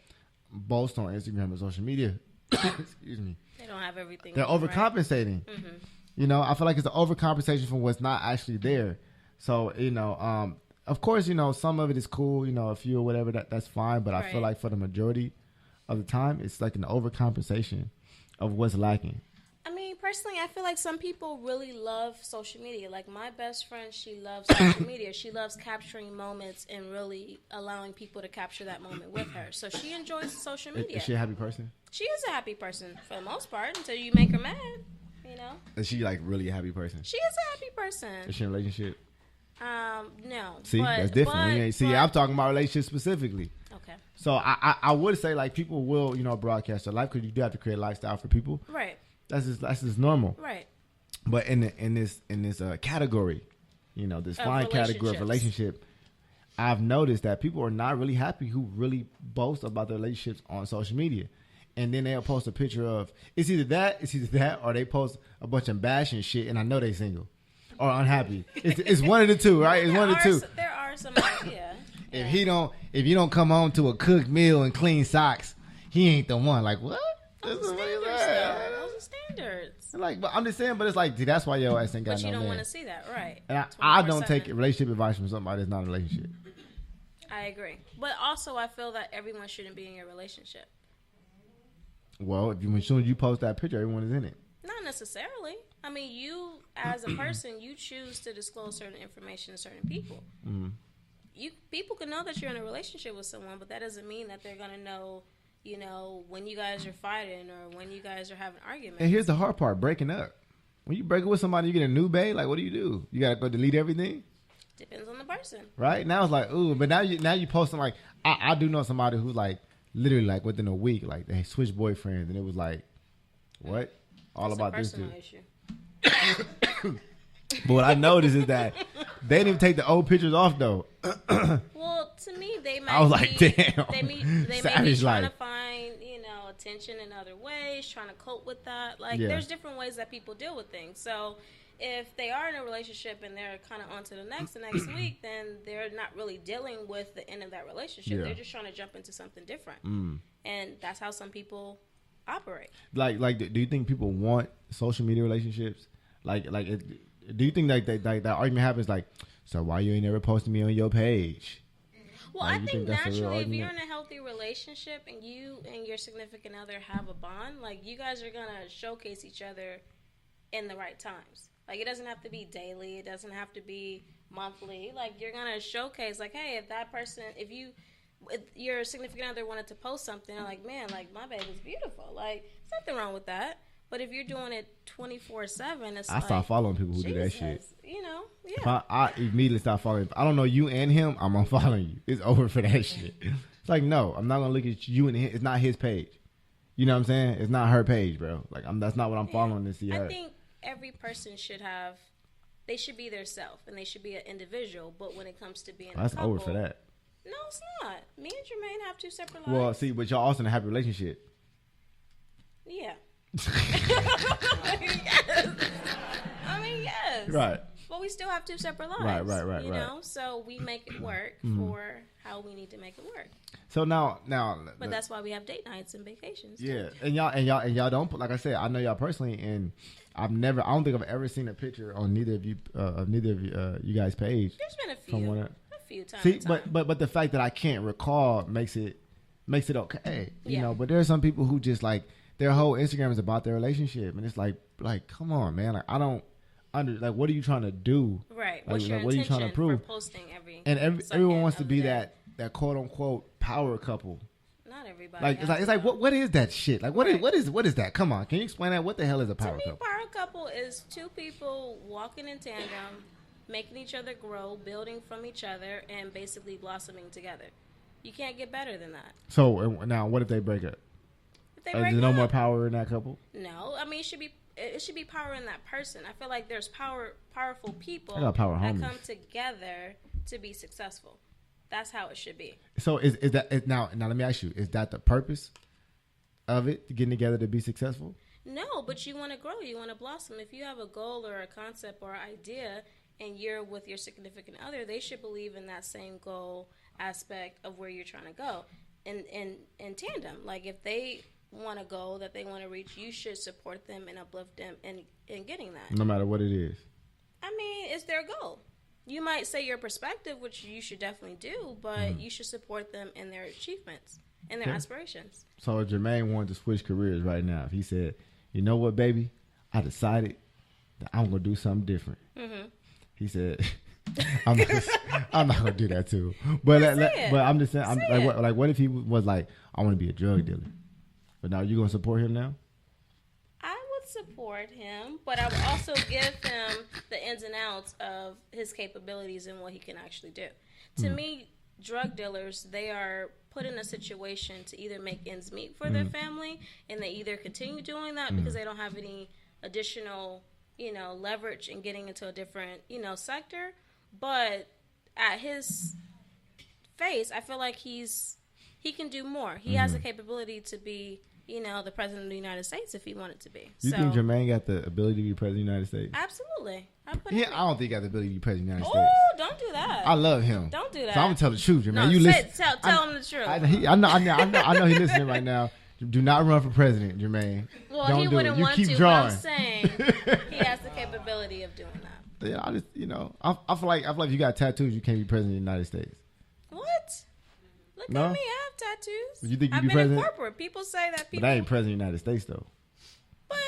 boast on Instagram and social media, excuse me, they don't have everything. They're overcompensating. Right. I feel like it's an overcompensation for what's not actually there. So of course, some of it is cool. A few or whatever that's fine. But I feel like for the majority of the time, it's like an overcompensation of what's lacking. I mean, personally, I feel like some people really love social media. Like my best friend, she loves social media. She loves capturing moments and really allowing people to capture that moment with her. So she enjoys social media. Is she a happy person? She is a happy person for the most part until you make her mad, Is she like really a happy person? She is a happy person. Is she in a relationship? No. See, that's different. I'm talking about relationships specifically. Okay. So I would say like people will, broadcast their life because you do have to create a lifestyle for people. Right. That's just normal. Right. But in this category, this fine category of relationship, I've noticed that people are not really happy who really boast about their relationships on social media. And then they'll post a picture of, it's either that, or they post a bunch of bashing shit, and I know they single or unhappy. It's one of the two, right? It's one of the two. There are some, yeah. If you don't come home to a cooked meal and clean socks, he ain't the one. Like, what? Those are standards. Like, but I'm just saying, but it's like, dude, that's why your ass ain't got But no you don't man. want to see that, right? And I don't take relationship advice from somebody that's not in a relationship. I agree. But also, I feel that everyone shouldn't be in a relationship. Well, as soon as you post that picture, everyone is in it. Not necessarily. I mean, you, as a person, you choose to disclose certain information to certain people. Mm-hmm. People can know that you're in a relationship with someone, but that doesn't mean that they're going to know, when you guys are fighting or when you guys are having arguments. And here's the hard part, breaking up. When you break up with somebody, you get a new bae, like, what do? You got to go delete everything? Depends on the person. Right? Now it's like, ooh, but now you posting, like, I do know somebody who's, like, literally, like, within a week, like, they switched boyfriends, and it was like, what? All That's about a this personal dude. issue. But what I noticed is that they didn't even take the old pictures off, though. Well, to me, they might I was like, damn. They may be Savage trying life. to find, attention in other ways, trying to cope with that. Like, Yeah. there's different ways that people deal with things. So, if they are in a relationship and they're kind of on to the next week, then they're not really dealing with the end of that relationship. Yeah. They're just trying to jump into something different. Mm. And that's how some people operate. Like, do you think people want social media relationships? Do you think that argument happens? Like, so why you ain't never posting me on your page? Well, Like, I you think that's a real naturally, if argument? you're in a healthy relationship and you and your significant other have a bond, like, you guys are gonna showcase each other in the right times. Like, it doesn't have to be daily. It doesn't have to be monthly. Like, you're gonna showcase, like, hey, if your significant other wanted to post something, like, man, like, my baby's beautiful. Like, there's nothing wrong with that. But if you're doing it 24/7, it's I like, start following people who do that shit. Jesus, yeah. If I immediately start following. If I don't know you and him, I'm unfollowing you. It's over for that shit. It's like, no, I'm not gonna look at you and him. It's not his page. You know what I'm saying? It's not her page, bro. Like, that's not what I'm following to see her. I think every person should be their self and they should be an individual. But when it comes to being That's a couple, over for that. No, it's not. Me and Jermaine have two separate lives. Well, see, but y'all also in a happy relationship. Yeah. Yes. I mean, yes. Right. But we still have two separate lives. Right. You know, so we make it work for how we need to make it work. So now. But that's why we have date nights and vacations. Yeah, and y'all don't put, like I said, I know y'all personally, and I don't think I've ever seen a picture on neither of you guys' page. There's been a few times. See, but the fact that I can't recall makes it okay, you know. But there are some people who just like their whole Instagram is about their relationship, and it's like come on, man, like I don't what are you trying to do? Right. Like, What's your what are you trying to prove? for posting everyone wants to be that quote unquote power couple. Not everybody. Like it's like what is that shit? Like what is that? Come on, can you explain that? What the hell is a power couple? Power couple is two people walking in tandem, making each other grow, building from each other, and basically blossoming together. You can't get better than that. So now, what if they break up? If they Is break there no up, more power in that couple? No, I mean it should be power in that person. I feel like there's powerful people I got power that homies. come together to be successful. That's how it should be. So is that now? Let me ask you: is that the purpose of it, getting together to be successful? No, but you want to grow. You want to blossom. If you have a goal or a concept or idea, and you're with your significant other, they should believe in that same goal aspect of where you're trying to go, in tandem. Like if they want a goal that they want to reach, you should support them and uplift them in getting that. No matter what it is. I mean, it's their goal. You might say your perspective, which you should definitely do, but you should support them in their achievements and their aspirations. So if Jermaine wanted to switch careers right now, if he said, you know what, baby, I decided that I'm going to do something different. Mm-hmm. He said, I'm not going to do that too. But I'm just saying, what if he was like, I want to be a drug dealer? But now you going to support him now? I would support him, but I would also give him the ins and outs of his capabilities and what he can actually do. To me, drug dealers, they are put in a situation to either make ends meet for their family, and they either continue doing that because they don't have any additional, leverage in getting into a different, sector. But at his face, I feel like he can do more. He has the capability to be, the president of the United States if he wanted to be. You think Jermaine got the ability to be president of the United States? Absolutely. I don't think he got the ability to be president of the United States. Oh, don't do that. I love him. Don't do that. So I'm gonna tell the truth, Jermaine. No, you listen. Tell him the truth. I know he's listening right now. Do not run for president, Jermaine. Well, don't he do wouldn't it. You want keep to. drawing. But I'm saying he has the capability of doing that. Yeah, I just, I feel like if you got tattoos, you can't be president of the United States. What? Look No? at me. I have tattoos. You think you I've be been president? in corporate. People say that people. But I ain't president of the United States though. But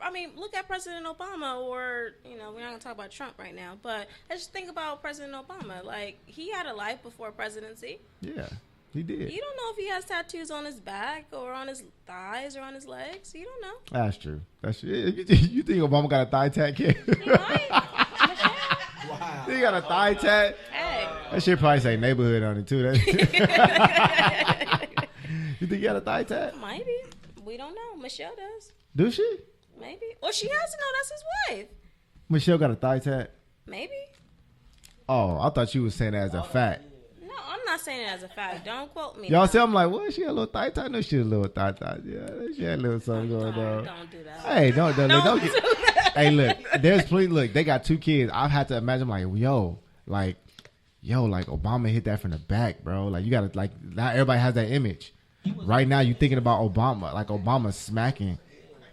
I mean, look at President Obama, or we're not gonna talk about Trump right now. But let's just think about President Obama. Like, he had a life before presidency. Yeah, he did. You don't know if he has tattoos on his back or on his thighs or on his legs. You don't know. That's true. That's true. You think Obama got a thigh tat, kid? Wow. He got a thigh tat. Hey. That shit probably say neighborhood on it too. You think he got a thigh tat? Maybe. We don't know. Michelle does. Do she? Maybe. Or she has to know that's his wife. Michelle got a thigh tat? Maybe. Oh, I thought you was saying that as a fact. No, I'm not saying it as a fact. Don't quote me. Y'all see, I'm like, what? She got a little thigh tat? No, she had a little thigh tat. Yeah, she had a little something going on. Don't do that. Hey, don't do that. Hey, look, there's plenty. Look, they got 2 kids. I've had to imagine, like, like Obama hit that from the back, bro. Like, you gotta, like, not everybody has that image. Right now, you thinking about Obama, like Obama smacking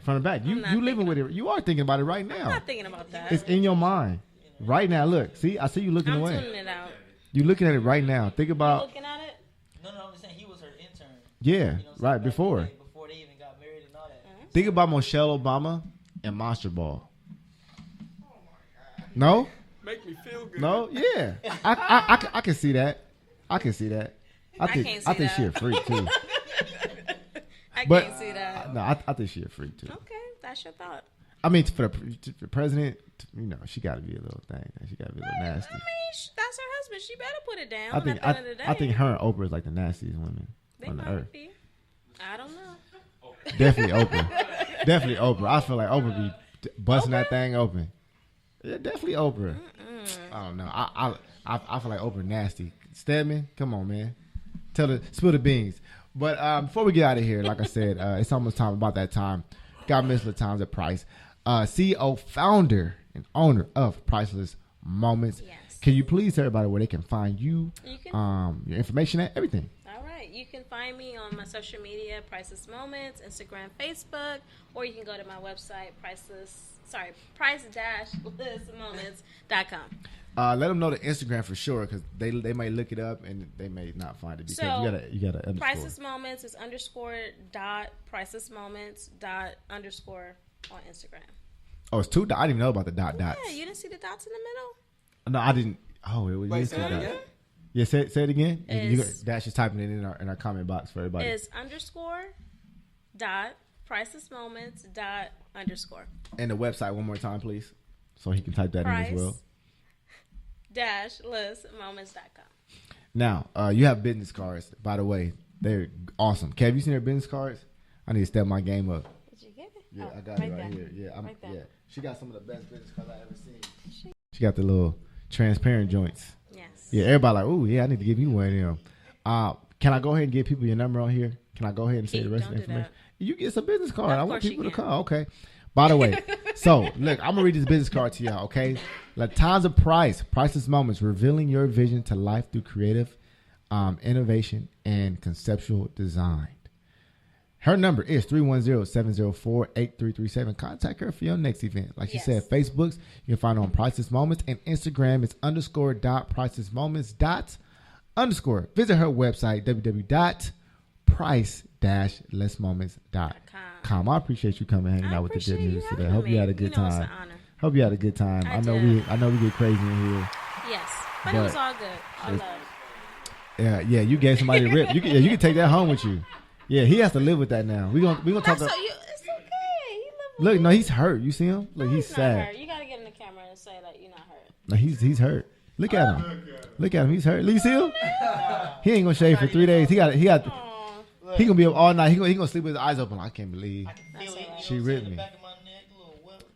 from the back. You living with it. You are thinking about it right now. I'm not thinking about that. It's in your mind right now. Look, see, I see you looking away. I'm tuning it out. You looking at it right now. Think about. You looking at it? No, I'm just saying he was her intern. Yeah, right before. Before they even got married and all that. Mm-hmm. Think about Michelle Obama and Monster Ball. No? Make me feel good. No? Yeah. I can see that. I can see that. I think she a freak too. I can't see that. No, I think she a freak too. Okay, that's your thought. I mean, for the president, she got to be a little thing. She got to be a little nasty. I mean, that's her husband. She better put it down. I think her and Oprah is like the nastiest women on the earth. Be. I don't know. Definitely Oprah. Definitely Oprah. I feel like Oprah be busting that thing open. Yeah, definitely Oprah. I don't know. I feel like Oprah nasty. Stedman, come on, man. Spill the beans. But before we get out of here, like I said, it's almost time, about that time. Got Miss Latanza Price, CEO, founder, and owner of Priceless Moments. Yes. Can you please tell everybody where they can find you, your information at, everything? All right. You can find me on my social media, Priceless Moments, Instagram, Facebook, or you can go to my website, price-listmoments.com. Let them know the Instagram for sure, because they may look it up and they may not find it, because you gotta underscore. Priceless Moments is _.pricelessmoments __ on Instagram. Oh, it's 2 dots. I didn't even know about the dots. Yeah, you didn't see the dots in the middle? No, I didn't. Oh, it was. Wait, say it again? Yeah, say it again. Dash is typing it in our comment box for everybody. It's _.pricelessmoments _. And the website one more time, please, so he can type that in as well. Price-listmoments.com. Now, you have business cards. By the way, they're awesome. Kev, you seen her business cards? I need to step my game up. Did you get it? Yeah, I got it right here. Yeah, Right there. yeah. She got some of the best business cards I ever seen. She got the little transparent joints. Yes. Yeah, everybody like, ooh, yeah, I need to give you one of them. Can I go ahead and give people your number on here? Can I go ahead and say the rest of the information? You get some business card. I want people to call. Okay. By the way, so look, I'm gonna read this business card to y'all. Okay, Latanza Price, Priceless Moments, revealing your vision to life through creative innovation and conceptual design. Her number is 310-704-8337. Contact her for your next event. Like she said, Facebook's, you can find her on Priceless Moments, and Instagram is _.pricelessmoments. Visit her website, www.price-lessmoments.com. I appreciate you coming and hanging out with the good news today. Hope you had a good time. Hope you had a good time. I know we get crazy in here. Yes, but it was all good. All love. Yeah, you gave somebody a rip. You can take that home with you. Yeah, he has to live with that now. We gonna talk. It's okay. He Look, no, he's hurt. You see him? Look, he's sad. Hurt. You gotta get in the camera and say that you're not hurt. No, he's hurt. Look at him. Look at him. He's hurt. You see him? He ain't gonna shave for 3 days. He gonna be up all night. He gonna sleep with his eyes open. I can't believe she ripped me.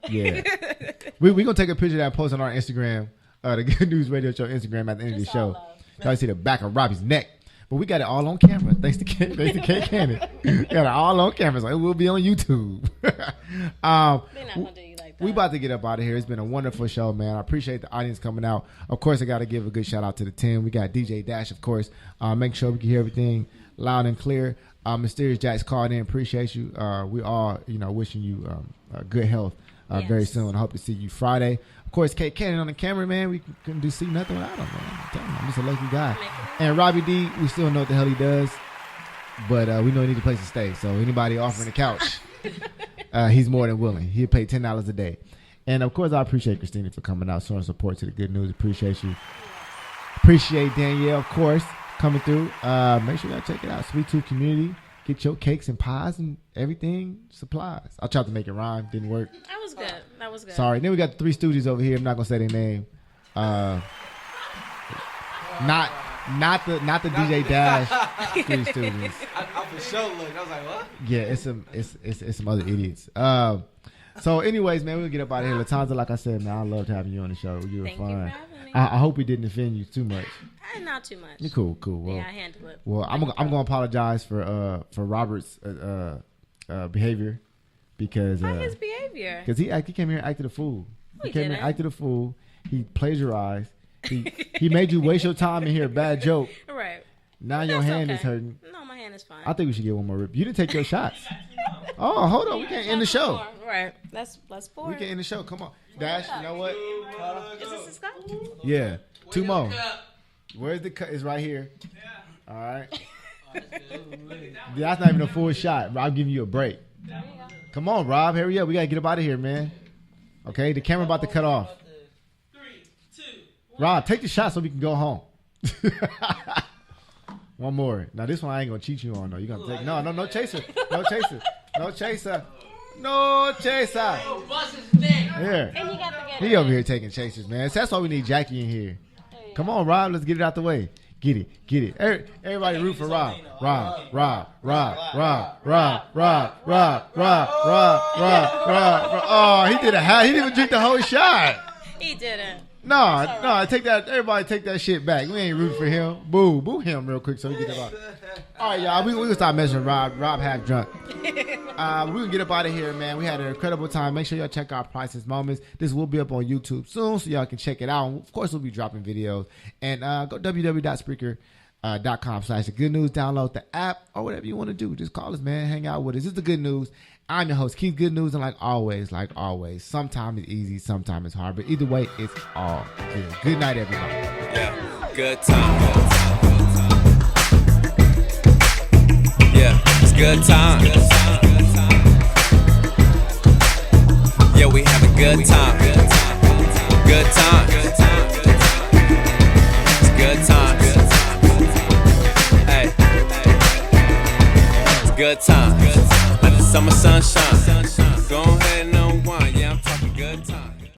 Yeah, we gonna take a picture of that and post on our Instagram, the Good News Radio Show Instagram at the end of the show. Y'all see the back of Robbie's neck. But we got it all on camera. Thanks to K Cannon. We got it all on camera. So it will be on YouTube. They're not gonna do you like that. We about to get up out of here. It's been a wonderful show, man. I appreciate the audience coming out. Of course, I got to give a good shout out to the team. We got DJ Dash, of course. Make sure we can hear everything loud and clear. Mysterious Jack's called in. Appreciate you. We all, wishing you good health very soon. I hope to see you Friday. Of course, Kate Cannon on the camera, man. We couldn't see nothing without him, man. I'm telling you, I'm just a lucky guy. And Robbie D, we still know what the hell he does, but we know he needs a place to stay. So anybody offering a couch, he's more than willing. He'll pay $10 a day. And of course, I appreciate Christina for coming out, showing support to the good news. Appreciate you. Appreciate Danielle, of course, coming through. Make sure y'all check it out. Sweet Tooth Community. Get your cakes and pies and everything, supplies. I tried to make it rhyme. Didn't work. That was good. That was good. Sorry. Then we got the 3 Stooges over here. I'm not going to say their name. Not the DJ Dash 3 Stooges. I for sure looked. I was like, what? Yeah, it's some other idiots. So anyways, man, we'll get up out of here. Latanza, like I said, man, I loved having you on the show. You were Thank fun. you for having me. I hope we didn't offend you too much. Not too much. You're cool. Well, yeah, I handle it. Well, I'm gonna apologize for Robert's behavior because his behavior. Because he came here and acted a fool. He came here and acted a fool. He plagiarized. He made you waste your time in here. Bad joke. Right. Now your hand is hurting. No, my hand is fine. I think we should get one more rip. You didn't take your shots. Oh, hold on. We can't end the show. Right. Let's pour. We can end the show. Come on. Dash, you know what? Is this a cup? Yeah. 2 more. Where's the cut? It's right here. All right. That's not even a full shot. I'm giving you a break. Come on, Rob. Hurry up. We got to get up out of here, man. Okay? The camera about to cut off. 3, 2, 1. Rob, take the shot so we can go home. One more. Now, this one I ain't going to cheat you on, though. You're going to take... No chaser. No chaser. No chaser. No chaser. Here. And you got to get He over here taking chasers, man. So that's why we need Jackie in here. Come on, Rob. Let's get it out the way. Get it. Everybody root for Rob. Rob. Oh, he did a hat. He didn't even drink the whole shot. He didn't. No, take that. Everybody take that shit back. We ain't rooting for him. Boo him real quick so we get about it. All right, y'all. We gonna stop messing with Rob. Rob half drunk. We gonna get up out of here, man. We had an incredible time. Make sure y'all check out Priceless Moments. This will be up on YouTube soon, so y'all can check it out. And of course, we'll be dropping videos. And go www.spreaker.com/the good news. Download the app or whatever you want to do. Just call us, man. Hang out with us. This is the good news. I'm your host, Keith Good News, and like always, sometimes it's easy, sometimes it's hard, but either way, it's all good. Good night, everybody. Yeah, good time. Yeah, it's good time. Yeah, we have a good time. Good time. It's good time. Hey, it's good time. Summer sunshine.